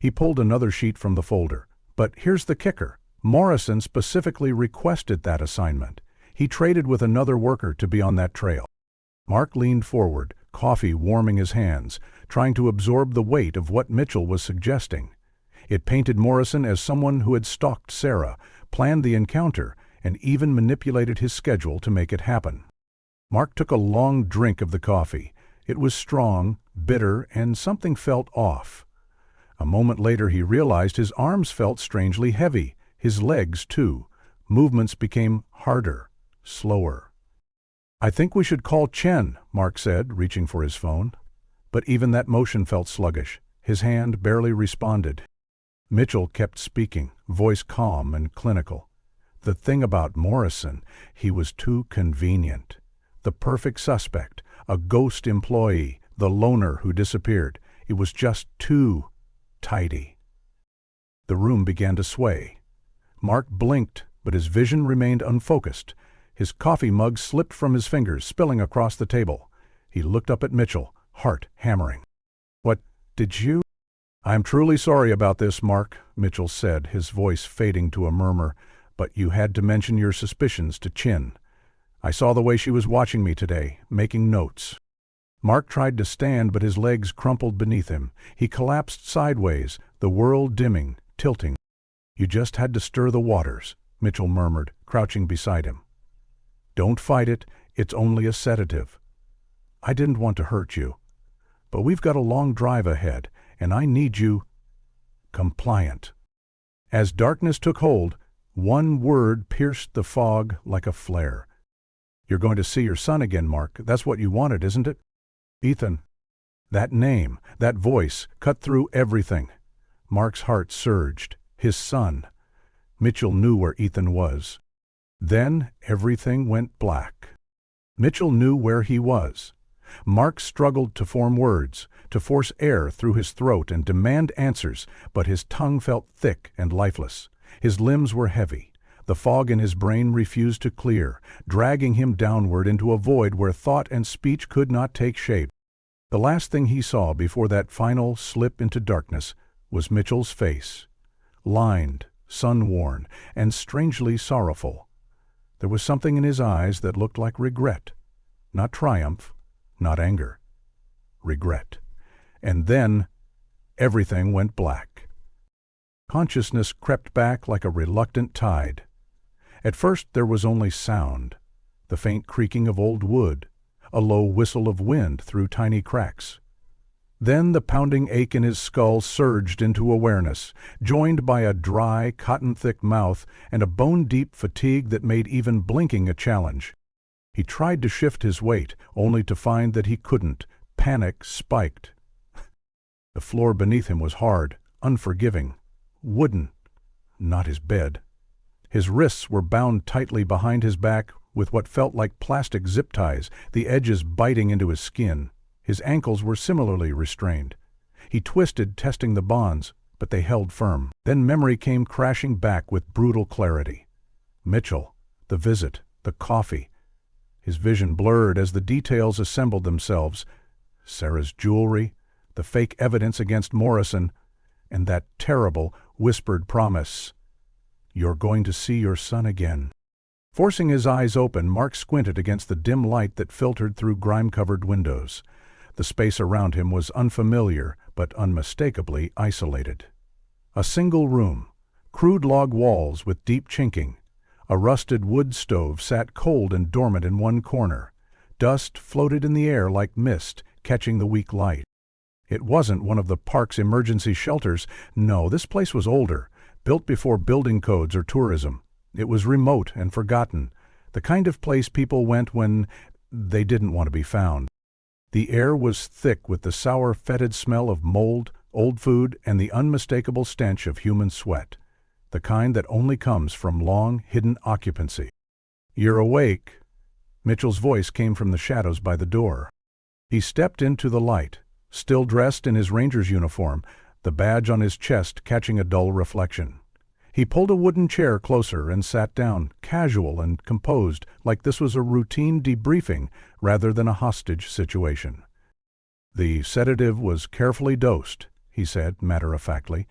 He pulled another sheet from the folder. "But here's the kicker. Morrison specifically requested that assignment. He traded with another worker to be on that trail." Mark leaned forward, coffee warming his hands, trying to absorb the weight of what Mitchell was suggesting. It painted Morrison as someone who had stalked Sarah, planned the encounter, and even manipulated his schedule to make it happen. Mark took a long drink of the coffee. It was strong, bitter, and something felt off. A moment later he realized his arms felt strangely heavy, his legs too. Movements became harder, slower. "I think we should call Chen," Mark said, reaching for his phone. But even that motion felt sluggish. His hand barely responded. Mitchell kept speaking, voice calm and clinical. "The thing about Morrison, he was too convenient. The perfect suspect, a ghost employee, the loner who disappeared. It was just too tidy." The room began to sway. Mark blinked, but his vision remained unfocused. His coffee mug slipped from his fingers, spilling across the table. He looked up at Mitchell, heart hammering. "What, did you?" "I'm truly sorry about this, Mark," Mitchell said, his voice fading to a murmur, "but you had to mention your suspicions to Chin. I saw the way she was watching me today, making notes." Mark tried to stand, but his legs crumpled beneath him. He collapsed sideways, the world dimming, tilting. "You just had to stir the waters," Mitchell murmured, crouching beside him. "Don't fight it, it's only a sedative." "I didn't want to hurt you. But we've got a long drive ahead, and I need you compliant." As darkness took hold, one word pierced the fog like a flare. "You're going to see your son again, Mark. That's what you wanted, isn't it?" "Ethan." That name, that voice, cut through everything. Mark's heart surged. His son. Mitchell knew where Ethan was. Then everything went black. Mitchell knew where he was. Mark struggled to form words, to force air through his throat and demand answers, but his tongue felt thick and lifeless. His limbs were heavy. The fog in his brain refused to clear, dragging him downward into a void where thought and speech could not take shape. The last thing he saw before that final slip into darkness was Mitchell's face, lined, sun-worn, and strangely sorrowful. There was something in his eyes that looked like regret, not triumph, not anger. Regret. And then everything went black. Consciousness crept back like a reluctant tide. At first there was only sound, the faint creaking of old wood, a low whistle of wind through tiny cracks. Then the pounding ache in his skull surged into awareness, joined by a dry, cotton-thick mouth and a bone-deep fatigue that made even blinking a challenge. He tried to shift his weight, only to find that he couldn't. Panic spiked. The floor beneath him was hard, unforgiving, wooden, not his bed. His wrists were bound tightly behind his back with what felt like plastic zip ties, the edges biting into his skin. His ankles were similarly restrained. He twisted, testing the bonds, but they held firm. Then memory came crashing back with brutal clarity. Mitchell, the visit, the coffee. His vision blurred as the details assembled themselves. Sarah's jewelry, the fake evidence against Morrison, and that terrible, whispered promise. "You're going to see your son again." Forcing his eyes open, Mark squinted against the dim light that filtered through grime-covered windows. The space around him was unfamiliar, but unmistakably isolated. A single room, crude log walls with deep chinking. A rusted wood stove sat cold and dormant in one corner. Dust floated in the air like mist, catching the weak light. It wasn't one of the park's emergency shelters. No, this place was older, built before building codes or tourism. It was remote and forgotten, the kind of place people went when they didn't want to be found. The air was thick with the sour, fetid smell of mold, old food, and the unmistakable stench of human sweat, the kind that only comes from long, hidden occupancy. "You're awake." Mitchell's voice came from the shadows by the door. He stepped into the light, still dressed in his ranger's uniform, the badge on his chest catching a dull reflection. He pulled a wooden chair closer and sat down, casual and composed, like this was a routine debriefing rather than a hostage situation. "The sedative was carefully dosed," he said matter-of-factly.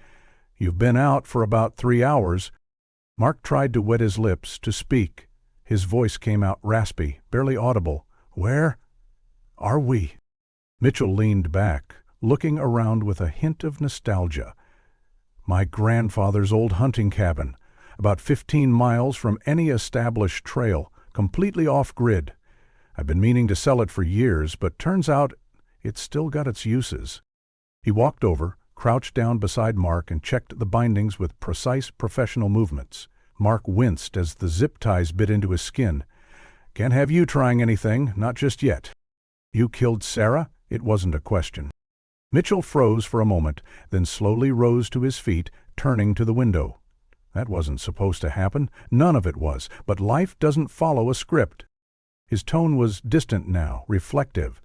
"You've been out for about 3 hours." Mark tried to wet his lips, to speak. His voice came out raspy, barely audible. "Where are we?" Mitchell leaned back, looking around with a hint of nostalgia. "My grandfather's old hunting cabin, about 15 miles from any established trail, completely off-grid. I've been meaning to sell it for years, but turns out it's still got its uses." He walked over, crouched down beside Mark, and checked the bindings with precise professional movements. Mark winced as the zip ties bit into his skin. "Can't have you trying anything, not just yet." "You killed Sarah?" It wasn't a question. Mitchell froze for a moment, then slowly rose to his feet, turning to the window. That wasn't supposed to happen. None of it was, but life doesn't follow a script. His tone was distant now, reflective.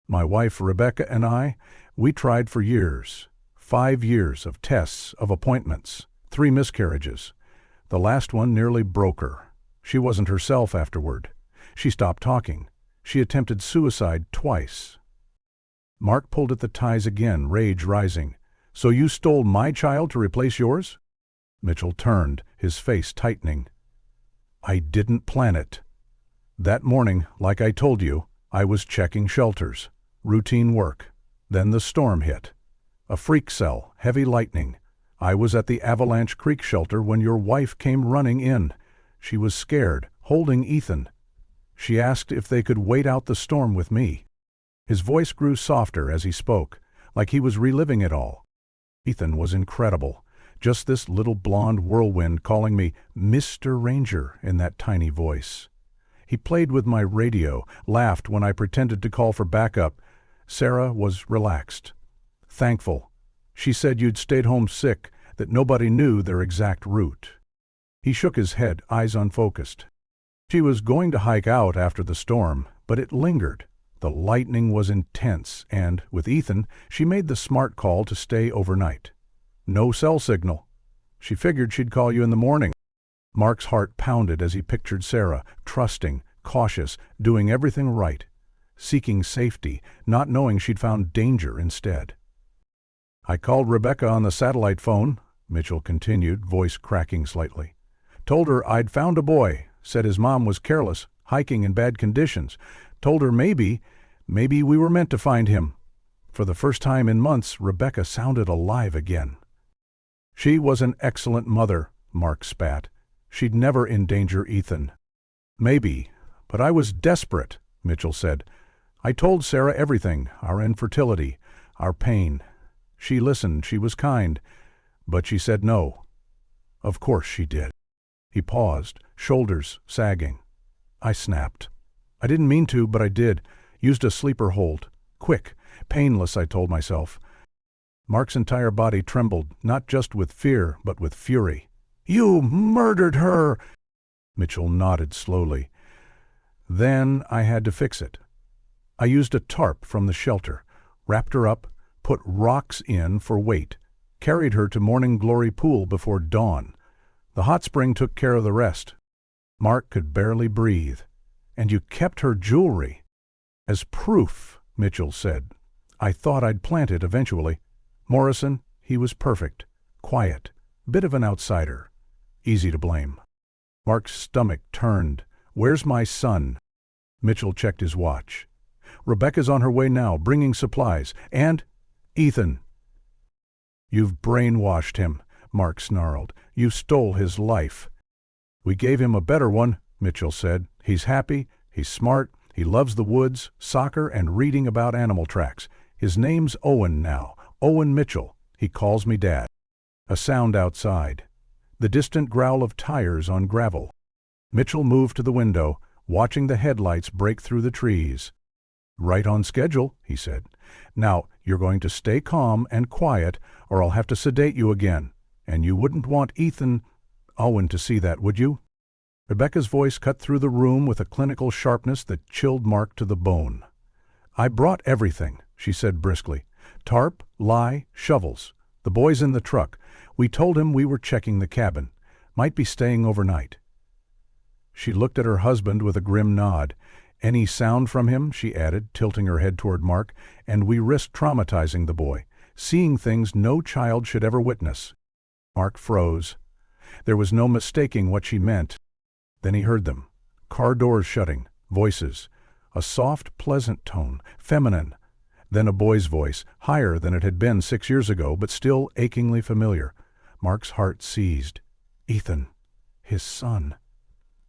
"My wife Rebecca and I, we tried for years. 5 years of tests, of appointments, 3 miscarriages. The last one nearly broke her. She wasn't herself afterward. She stopped talking. She attempted suicide twice." Mark pulled at the ties again, rage rising. "So you stole my child to replace yours?" Mitchell turned, his face tightening. "I didn't plan it. That morning, like I told you, I was checking shelters. Routine work. Then the storm hit. A freak cell, heavy lightning. I was at the Avalanche Creek shelter when your wife came running in. She was scared, holding Ethan. She asked if they could wait out the storm with me." His voice grew softer as he spoke, like he was reliving it all. Ethan was incredible. Just this little blonde whirlwind calling me Mr. Ranger in that tiny voice. He played with my radio, laughed when I pretended to call for backup. Sarah was relaxed, thankful. She said you'd stayed home sick, that nobody knew their exact route. He shook his head, eyes unfocused. She was going to hike out after the storm, but it lingered. The lightning was intense, and, with Ethan, she made the smart call to stay overnight. No cell signal. She figured she'd call you in the morning. Mark's heart pounded as he pictured Sarah, trusting, cautious, doing everything right. seeking safety, not knowing she'd found danger instead. "I called Rebecca on the satellite phone," Mitchell continued, voice cracking slightly. "Told her I'd found a boy, said his mom was careless, hiking in bad conditions. Told her maybe we were meant to find him." For the first time in months, Rebecca sounded alive again. "She was an excellent mother," Mark spat. "She'd never endanger Ethan." "Maybe, but I was desperate," Mitchell said. "I told Sarah everything, our infertility, our pain. She listened, she was kind, but she said no. Of course she did." He paused, shoulders sagging. I snapped. "I didn't mean to, but I did. Used a sleeper hold. Quick, painless, I told myself." Mark's entire body trembled, not just with fear, but with fury. "You murdered her!" Mitchell nodded slowly. "Then I had to fix it. I used a tarp from the shelter, wrapped her up, put rocks in for weight, carried her to Morning Glory Pool before dawn. The hot spring took care of the rest." Mark could barely breathe. "And you kept her jewelry." "As proof," Mitchell said. "I thought I'd plant it eventually. Morrison, he was perfect, quiet, bit of an outsider. Easy to blame." Mark's stomach turned. "Where's my son?" Mitchell checked his watch. "Rebecca's on her way now, bringing supplies. And Ethan." "You've brainwashed him," Mark snarled. "You stole his life." "We gave him a better one," Mitchell said. "He's happy, he's smart, he loves the woods, soccer, and reading about animal tracks. His name's Owen now, Owen Mitchell. He calls me Dad." A sound outside. The distant growl of tires on gravel. Mitchell moved to the window, watching the headlights break through the trees. "Right on schedule," he said. "Now, you're going to stay calm and quiet, or I'll have to sedate you again. And you wouldn't want Owen to see that, would you?" Rebecca's voice cut through the room with a clinical sharpness that chilled Mark to the bone. "I brought everything," she said briskly. "Tarp, lye, shovels. The boy's in the truck. We told him we were checking the cabin. Might be staying overnight." She looked at her husband with a grim nod. "Any sound from him," she added, tilting her head toward Mark, "and we risk traumatizing the boy, seeing things no child should ever witness." Mark froze. There was no mistaking what she meant. Then he heard them. Car doors shutting, voices. A soft, pleasant tone, feminine. Then a boy's voice, higher than it had been 6 years ago, but still achingly familiar. Mark's heart seized. Ethan. His son.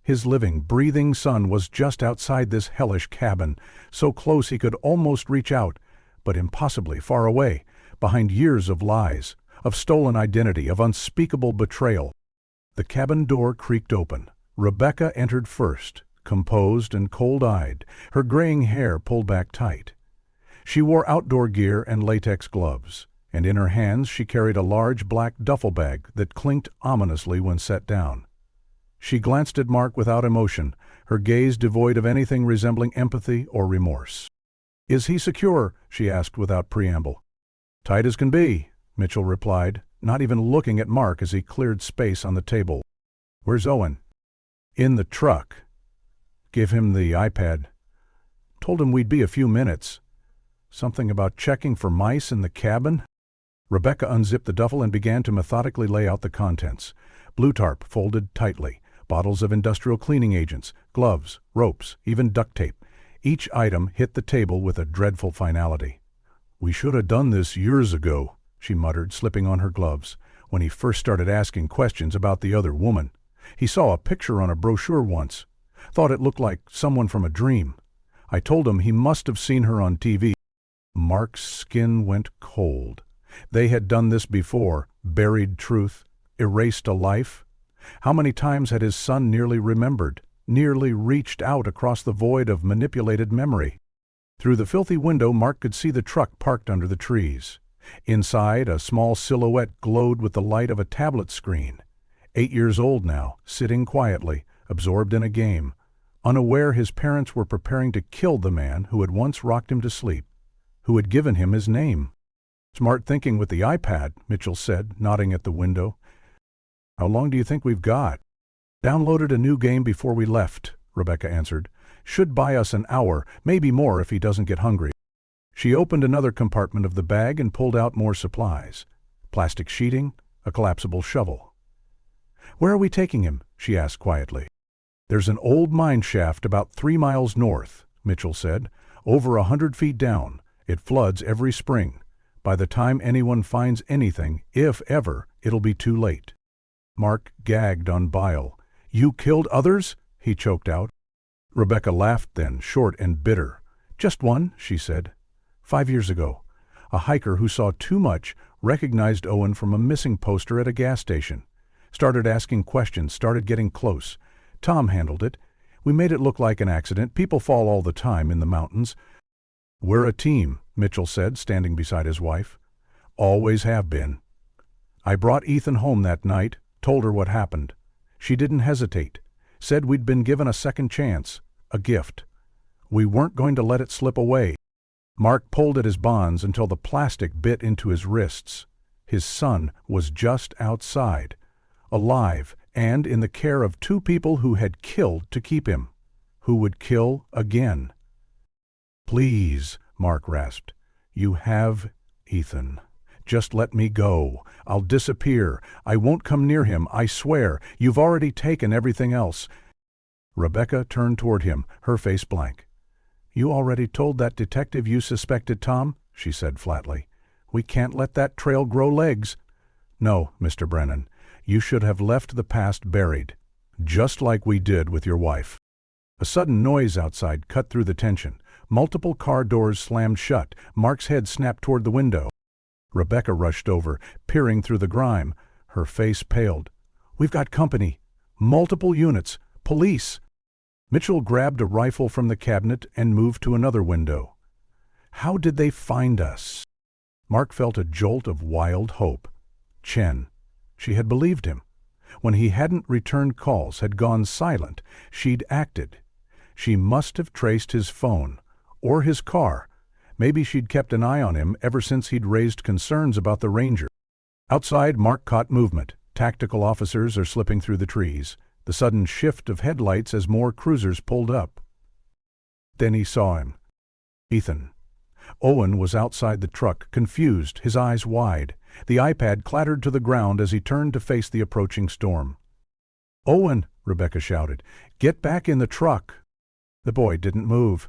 His living, breathing son was just outside this hellish cabin, so close he could almost reach out, but impossibly far away, behind years of lies, of stolen identity, of unspeakable betrayal. The cabin door creaked open. Rebecca entered first, composed and cold-eyed, her graying hair pulled back tight. She wore outdoor gear and latex gloves, and in her hands she carried a large black duffel bag that clinked ominously when set down. She glanced at Mark without emotion, her gaze devoid of anything resembling empathy or remorse. "Is he secure?" she asked without preamble. "Tight as can be," Mitchell replied, not even looking at Mark as he cleared space on the table. "Where's Owen?" "In the truck." "Give him the iPad." "Told him we'd be a few minutes." "Something about checking for mice in the cabin?" Rebecca unzipped the duffel and began to methodically lay out the contents. Blue tarp folded tightly, bottles of industrial cleaning agents, gloves, ropes, even duct tape. Each item hit the table with a dreadful finality. "We should have done this years ago," she muttered, slipping on her gloves, "when he first started asking questions about the other woman. He saw a picture on a brochure once. Thought it looked like someone from a dream. I told him he must have seen her on TV. Mark's skin went cold. They had done this before, buried truth, erased a life. How many times had his son nearly remembered, nearly reached out across the void of manipulated memory? Through the filthy window, Mark could see the truck parked under the trees. Inside, a small silhouette glowed with the light of a tablet screen. 8 years old now, sitting quietly, absorbed in a game, unaware his parents were preparing to kill the man who had once rocked him to sleep, who had given him his name. "Smart thinking with the iPad," Mitchell said, nodding at the window. "How long do you think we've got?" "Downloaded a new game before we left," Rebecca answered. Should buy us an hour, maybe more if he doesn't get hungry. She opened another compartment of the bag and pulled out more supplies. Plastic sheeting, a collapsible shovel. "Where are we taking him?" she asked quietly. "There's an old mine shaft about 3 miles north," Mitchell said. "Over 100 feet down. It floods every spring. By the time anyone finds anything, if ever, it'll be too late." Mark gagged on bile. "You killed others?" he choked out. Rebecca laughed then, short and bitter. "Just one," she said. 5 years ago, a hiker who saw too much recognized Owen from a missing poster at a gas station. Started asking questions, started getting close. Tom handled it. We made it look like an accident. People fall all the time in the mountains. "We're a team," Mitchell said, standing beside his wife. "Always have been." "I brought Ethan home that night, told her what happened. She didn't hesitate. Said we'd been given a second chance, a gift. We weren't going to let it slip away." Mark pulled at his bonds until the plastic bit into his wrists. His son was just outside, alive, and in the care of 2 people who had killed to keep him, who would kill again. "Please," Mark rasped. "You have Ethan. Just let me go. I'll disappear. I won't come near him, I swear. You've already taken everything else." Rebecca turned toward him, her face blank. "You already told that detective you suspected Tom," she said flatly. "We can't let that trail grow legs." "No, Mr. Brennan. You should have left the past buried, just like we did with your wife." A sudden noise outside cut through the tension. Multiple car doors slammed shut. Mark's head snapped toward the window. Rebecca rushed over, peering through the grime. Her face paled. "We've got company. Multiple units. Police." Mitchell grabbed a rifle from the cabinet and moved to another window. "How did they find us?" Mark felt a jolt of wild hope. Chen. She had believed him. When he hadn't returned calls, had gone silent, she'd acted. She must have traced his phone, or his car. Maybe she'd kept an eye on him ever since he'd raised concerns about the ranger. Outside, Mark caught movement. Tactical officers are slipping through the trees. The sudden shift of headlights as more cruisers pulled up. Then he saw him. Ethan. Owen was outside the truck, confused, his eyes wide. The iPad clattered to the ground as he turned to face the approaching storm. "Owen," Rebecca shouted, "get back in the truck." The boy didn't move.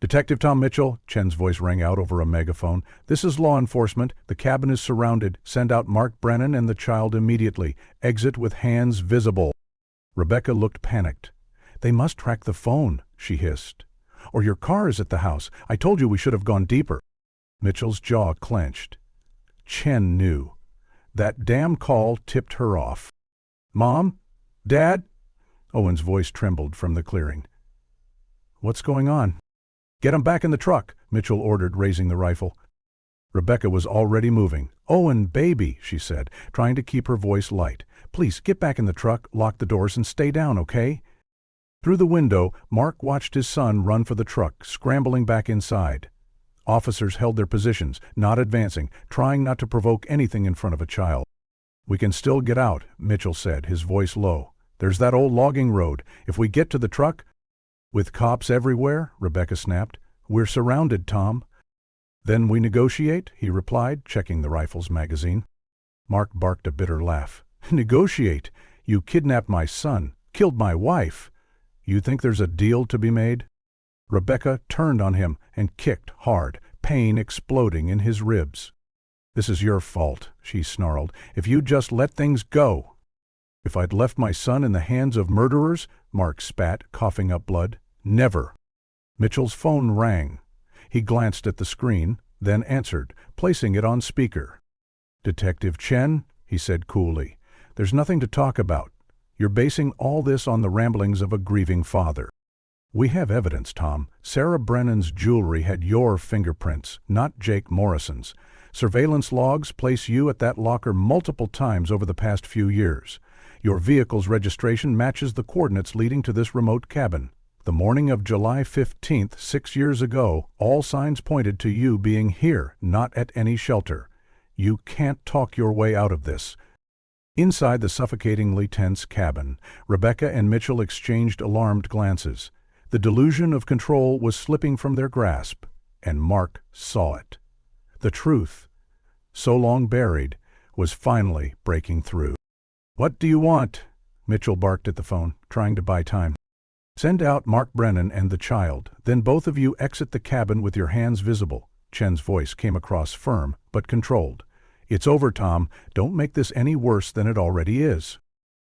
"Detective Tom Mitchell," Chen's voice rang out over a megaphone. "This is law enforcement. The cabin is surrounded. Send out Mark Brennan and the child immediately. Exit with hands visible." Rebecca looked panicked. "They must track the phone," she hissed. "Or your car is at the house. I told you we should have gone deeper." Mitchell's jaw clenched. Chen knew. That damn call tipped her off. "Mom? Dad?" Owen's voice trembled from the clearing. "What's going on?" "Get 'em back in the truck," Mitchell ordered, raising the rifle. Rebecca was already moving. "Owen, baby," she said, trying to keep her voice light. "Please, get back in the truck, lock the doors, and stay down, okay?" Through the window, Mark watched his son run for the truck, scrambling back inside. Officers held their positions, not advancing, trying not to provoke anything in front of a child. "We can still get out," Mitchell said, his voice low. "There's that old logging road. If we get to the truck—" "With cops everywhere?" Rebecca snapped. "We're surrounded, Tom." "Then we negotiate," he replied, checking the rifle's magazine. Mark barked a bitter laugh. "Negotiate? You kidnapped my son, killed my wife. You think there's a deal to be made?" Rebecca turned on him and kicked hard, pain exploding in his ribs. "This is your fault," she snarled. "If you'd just let things go." "If I'd left my son in the hands of murderers?" Mark spat, coughing up blood. "Never." Mitchell's phone rang. He glanced at the screen, then answered, placing it on speaker. "Detective Chen," he said coolly, "there's nothing to talk about. You're basing all this on the ramblings of a grieving father. We have evidence, Tom. Sarah Brennan's jewelry had your fingerprints, not Jake Morrison's. Surveillance logs place you at that locker multiple times over the past few years. Your vehicle's registration matches the coordinates leading to this remote cabin. The morning of July 15th, 6 years ago, all signs pointed to you being here, not at any shelter. You can't talk your way out of this." Inside the suffocatingly tense cabin, Rebecca and Mitchell exchanged alarmed glances. The delusion of control was slipping from their grasp, and Mark saw it. The truth, so long buried, was finally breaking through. "What do you want?" Mitchell barked at the phone, trying to buy time. "Send out Mark Brennan and the child, then both of you exit the cabin with your hands visible." Chen's voice came across firm, but controlled. "It's over, Tom. Don't make this any worse than it already is."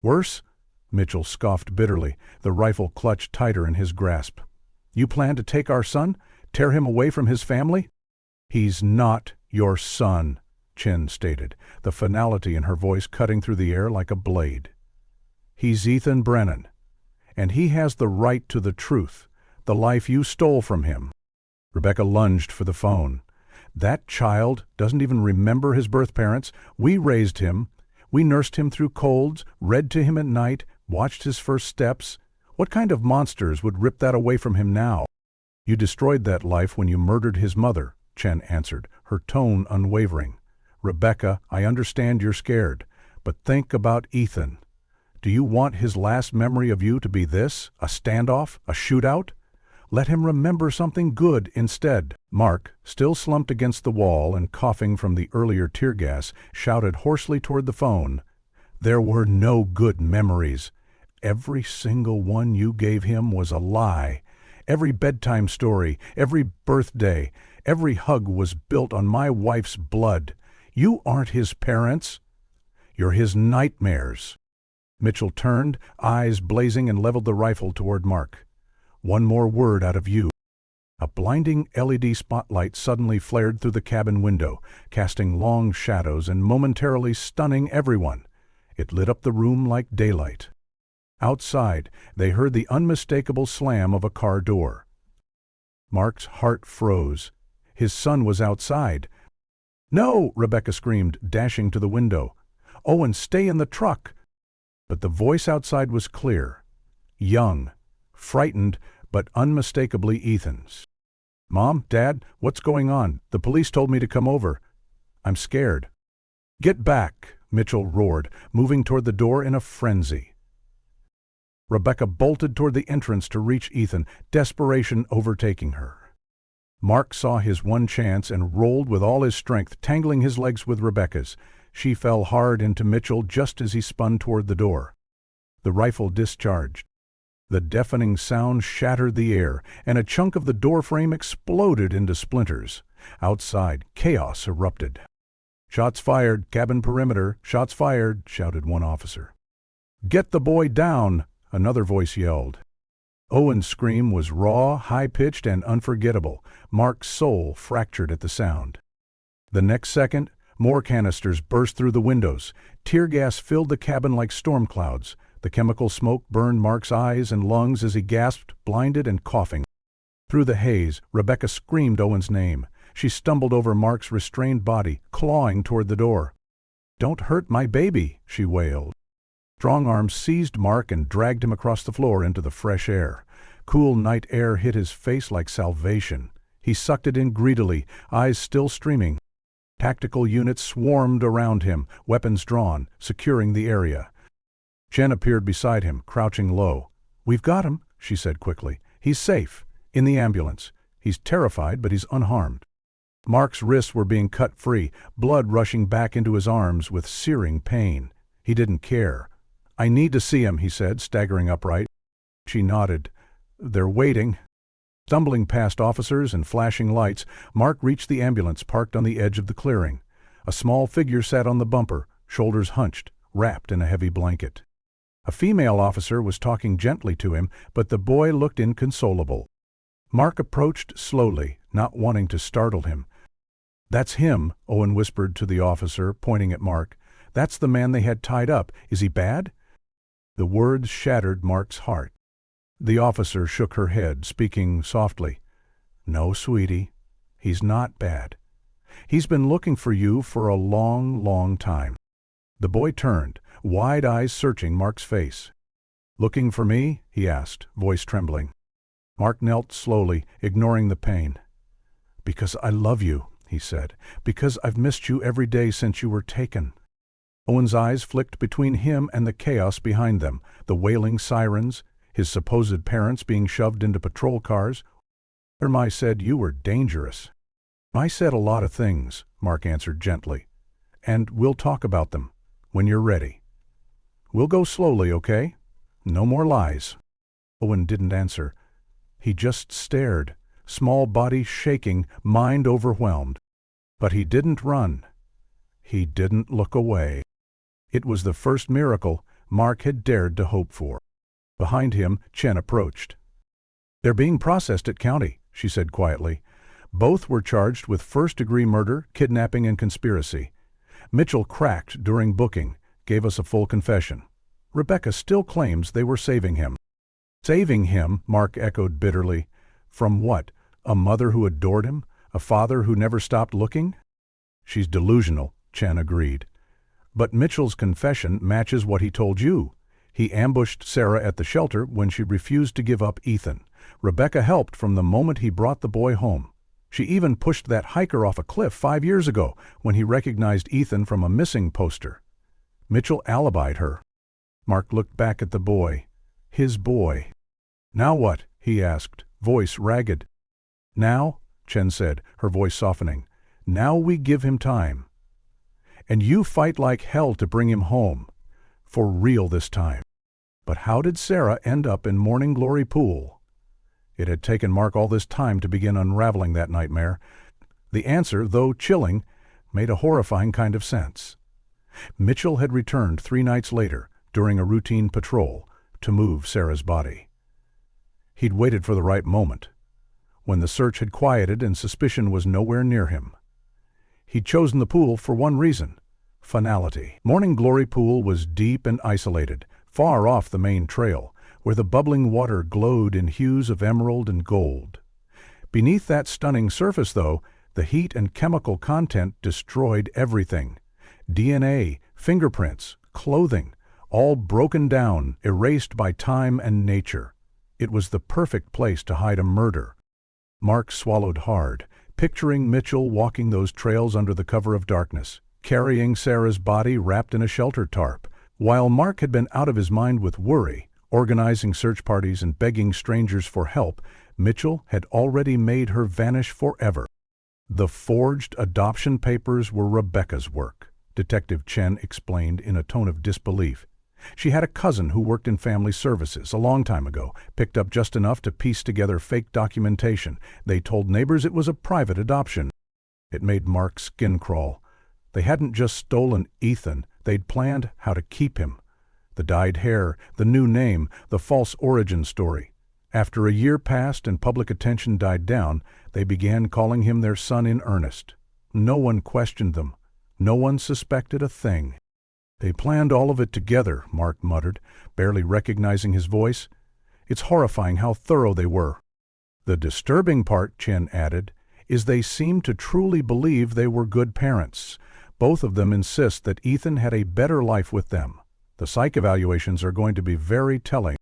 "Worse?" Mitchell scoffed bitterly, the rifle clutched tighter in his grasp. "You plan to take our son? Tear him away from his family?" "He's not your son," Chen stated, the finality in her voice cutting through the air like a blade. "He's Ethan Brennan, and he has the right to the truth, the life you stole from him." Rebecca lunged for the phone. "That child doesn't even remember his birth parents. We raised him. We nursed him through colds, read to him at night, watched his first steps. What kind of monsters would rip that away from him now?" "You destroyed that life when you murdered his mother," Chen answered, her tone unwavering. "Rebecca, I understand you're scared, but think about Ethan. Do you want his last memory of you to be this, a standoff, a shootout? Let him remember something good instead." Mark, still slumped against the wall and coughing from the earlier tear gas, shouted hoarsely toward the phone. "There were no good memories. Every single one you gave him was a lie. Every bedtime story, every birthday, every hug was built on my wife's blood. You aren't his parents. You're his nightmares." Mitchell turned, eyes blazing, and leveled the rifle toward Mark. "One more word out of you." A blinding LED spotlight suddenly flared through the cabin window, casting long shadows and momentarily stunning everyone. It lit up the room like daylight. Outside, they heard the unmistakable slam of a car door. Mark's heart froze. His son was outside. "No!" Rebecca screamed, dashing to the window. "Owen, stay in the truck!" But the voice outside was clear, young, frightened, but unmistakably Ethan's. "Mom, Dad, what's going on? The police told me to come over. I'm scared." "Get back!" Mitchell roared, moving toward the door in a frenzy. Rebecca bolted toward the entrance to reach Ethan, desperation overtaking her. Mark saw his one chance and rolled with all his strength, tangling his legs with Rebecca's. She fell hard into Mitchell just as he spun toward the door. The rifle discharged. The deafening sound shattered the air, and a chunk of the door frame exploded into splinters. Outside, chaos erupted. "Shots fired, cabin perimeter, shots fired," shouted one officer. "Get the boy down," another voice yelled. Owen's scream was raw, high-pitched, and unforgettable. Mark's soul fractured at the sound. The next second, more canisters burst through the windows. Tear gas filled the cabin like storm clouds. The chemical smoke burned Mark's eyes and lungs as he gasped, blinded and coughing. Through the haze, Rebecca screamed Owen's name. She stumbled over Mark's restrained body, clawing toward the door. "Don't hurt my baby," she wailed. Strong arms seized Mark and dragged him across the floor into the fresh air. Cool night air hit his face like salvation. He sucked it in greedily, eyes still streaming. Tactical units swarmed around him, weapons drawn, securing the area. Chen appeared beside him, crouching low. "We've got him," she said quickly. "He's safe. In the ambulance. He's terrified, but he's unharmed." Mark's wrists were being cut free, blood rushing back into his arms with searing pain. He didn't care. "I need to see him," he said, staggering upright. She nodded. "They're waiting." Stumbling past officers and flashing lights, Mark reached the ambulance parked on the edge of the clearing. A small figure sat on the bumper, shoulders hunched, wrapped in a heavy blanket. A female officer was talking gently to him, but the boy looked inconsolable. Mark approached slowly, not wanting to startle him. "That's him," Owen whispered to the officer, pointing at Mark. "That's the man they had tied up. Is he bad?" The words shattered Mark's heart. The officer shook her head, speaking softly. "No, sweetie, he's not bad. He's been looking for you for a long, long time." The boy turned, wide eyes searching Mark's face. "Looking for me?" he asked, voice trembling. Mark knelt slowly, ignoring the pain. "Because I love you," he said. "Because I've missed you every day since you were taken." Owen's eyes flicked between him and the chaos behind them, the wailing sirens. his supposed parents being shoved into patrol cars. "I said you were dangerous." "I said a lot of things," Mark answered gently. "And we'll talk about them when you're ready. We'll go slowly, okay? No more lies." Owen didn't answer. He just stared, small body shaking, mind overwhelmed. But he didn't run. He didn't look away. It was the first miracle Mark had dared to hope for. Behind him, Chen approached. "They're being processed at county," she said quietly. "Both were charged with first-degree murder, kidnapping, and conspiracy. Mitchell cracked during booking, gave us a full confession. Rebecca still claims they were saving him." "Saving him," Mark echoed bitterly. "From what? A mother who adored him? A father who never stopped looking?" "She's delusional," Chen agreed. "But Mitchell's confession matches what he told you. He ambushed Sarah at the shelter when she refused to give up Ethan. Rebecca helped from the moment he brought the boy home. She even pushed that hiker off a cliff 5 years ago when he recognized Ethan from a missing poster. Mitchell alibied her." Mark looked back at the boy. His boy. "Now what?" he asked, voice ragged. "Now," Chen said, her voice softening, "now we give him time. And you fight like hell to bring him home. For real this time." But how did Sarah end up in Morning Glory Pool? It had taken Mark all this time to begin unraveling that nightmare. The answer, though chilling, made a horrifying kind of sense. Mitchell had returned 3 nights later, during a routine patrol, to move Sarah's body. He'd waited for the right moment, when the search had quieted and suspicion was nowhere near him. He'd chosen the pool for one reason: finality. Morning Glory Pool was deep and isolated, far off the main trail, where the bubbling water glowed in hues of emerald and gold. Beneath that stunning surface, though, the heat and chemical content destroyed everything. DNA, fingerprints, clothing, all broken down, erased by time and nature. It was the perfect place to hide a murder. Mark swallowed hard, picturing Mitchell walking those trails under the cover of darkness, carrying Sarah's body wrapped in a shelter tarp. While Mark had been out of his mind with worry, organizing search parties and begging strangers for help, Mitchell had already made her vanish forever. The forged adoption papers were Rebecca's work, Detective Chen explained in a tone of disbelief. She had a cousin who worked in family services a long time ago, picked up just enough to piece together fake documentation. They told neighbors it was a private adoption. It made Mark's skin crawl. They hadn't just stolen Ethan, they'd planned how to keep him. The dyed hair, the new name, the false origin story. After a year passed and public attention died down, they began calling him their son in earnest. No one questioned them. No one suspected a thing. "They planned all of it together," Mark muttered, barely recognizing his voice. "It's horrifying how thorough they were." "The disturbing part," Chen added, "is they seem to truly believe they were good parents. Both of them insist that Ethan had a better life with them. The psych evaluations are going to be very telling."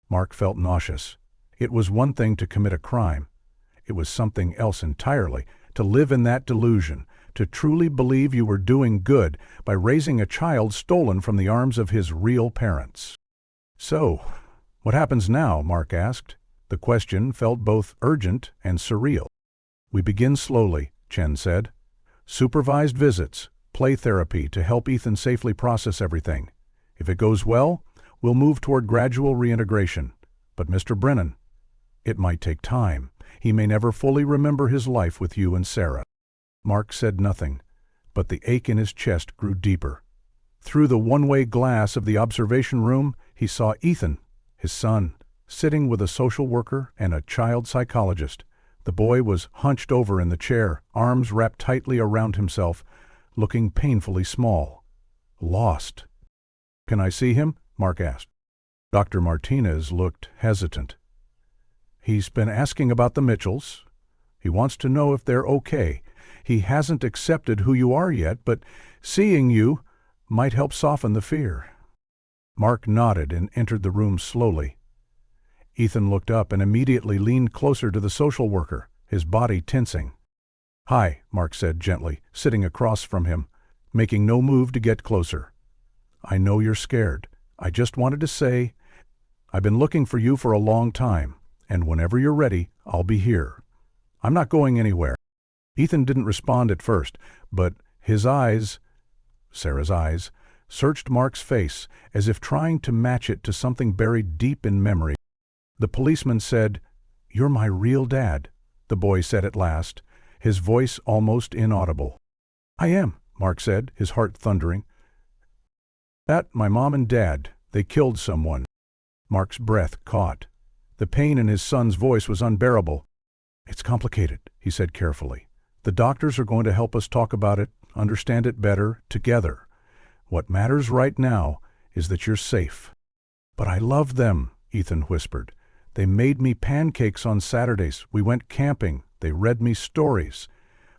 Mark felt nauseous. It was one thing to commit a crime. It was something else entirely to live in that delusion, to truly believe you were doing good by raising a child stolen from the arms of his real parents. "So, what happens now?" Mark asked. The question felt both urgent and surreal. "We begin slowly," Chen said. "Supervised visits, play therapy to help Ethan safely process everything. If it goes well, we'll move toward gradual reintegration. But Mr. Brennan, it might take time. He may never fully remember his life with you and Sarah." Mark said nothing, but the ache in his chest grew deeper. Through the one-way glass of the observation room, he saw Ethan, his son, sitting with a social worker and a child psychologist. The boy was hunched over in the chair, arms wrapped tightly around himself, looking painfully small. Lost. "Can I see him?" Mark asked. Dr. Martinez looked hesitant. "He's been asking about the Mitchells. He wants to know if they're okay. He hasn't accepted who you are yet, but seeing you might help soften the fear." Mark nodded and entered the room slowly. Ethan looked up and immediately leaned closer to the social worker, his body tensing. "Hi," Mark said gently, sitting across from him, making no move to get closer. "I know you're scared. I just wanted to say..." I've been looking for you for a long time, and whenever you're ready, I'll be here. I'm not going anywhere." Ethan didn't respond at first, but his eyes, Sarah's eyes, searched Mark's face as if trying to match it to something buried deep in memory. The policeman said, "You're my real dad," the boy said at last, his voice almost inaudible. "I am," Mark said, his heart thundering. "That, my mom and dad, they killed someone." Mark's breath caught. The pain in his son's voice was unbearable. "It's complicated," he said carefully. "The doctors are going to help us talk about it, understand it better, together. What matters right now is that you're safe." "But I love them," Ethan whispered. "They made me pancakes on Saturdays. We went camping. They read me stories.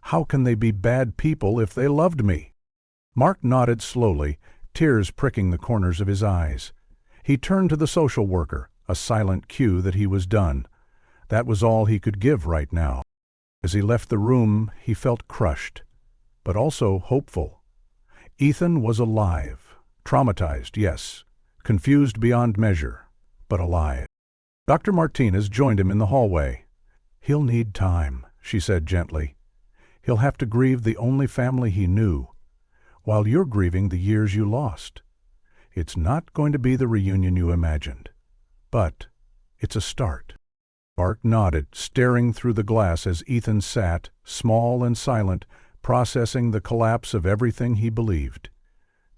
How can they be bad people if they loved me?" Mark nodded slowly, tears pricking the corners of his eyes. He turned to the social worker, a silent cue that he was done. That was all he could give right now. As he left the room, he felt crushed, but also hopeful. Ethan was alive. Traumatized, yes. Confused beyond measure, but alive. Dr. Martinez joined him in the hallway. "He'll need time," she said gently. "He'll have to grieve the only family he knew, while you're grieving the years you lost. It's not going to be the reunion you imagined, but it's a start." Mark nodded, staring through the glass as Ethan sat, small and silent, processing the collapse of everything he believed.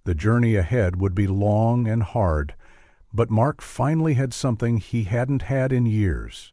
The journey ahead would be long and hard, but Mark finally had something he hadn't had in years.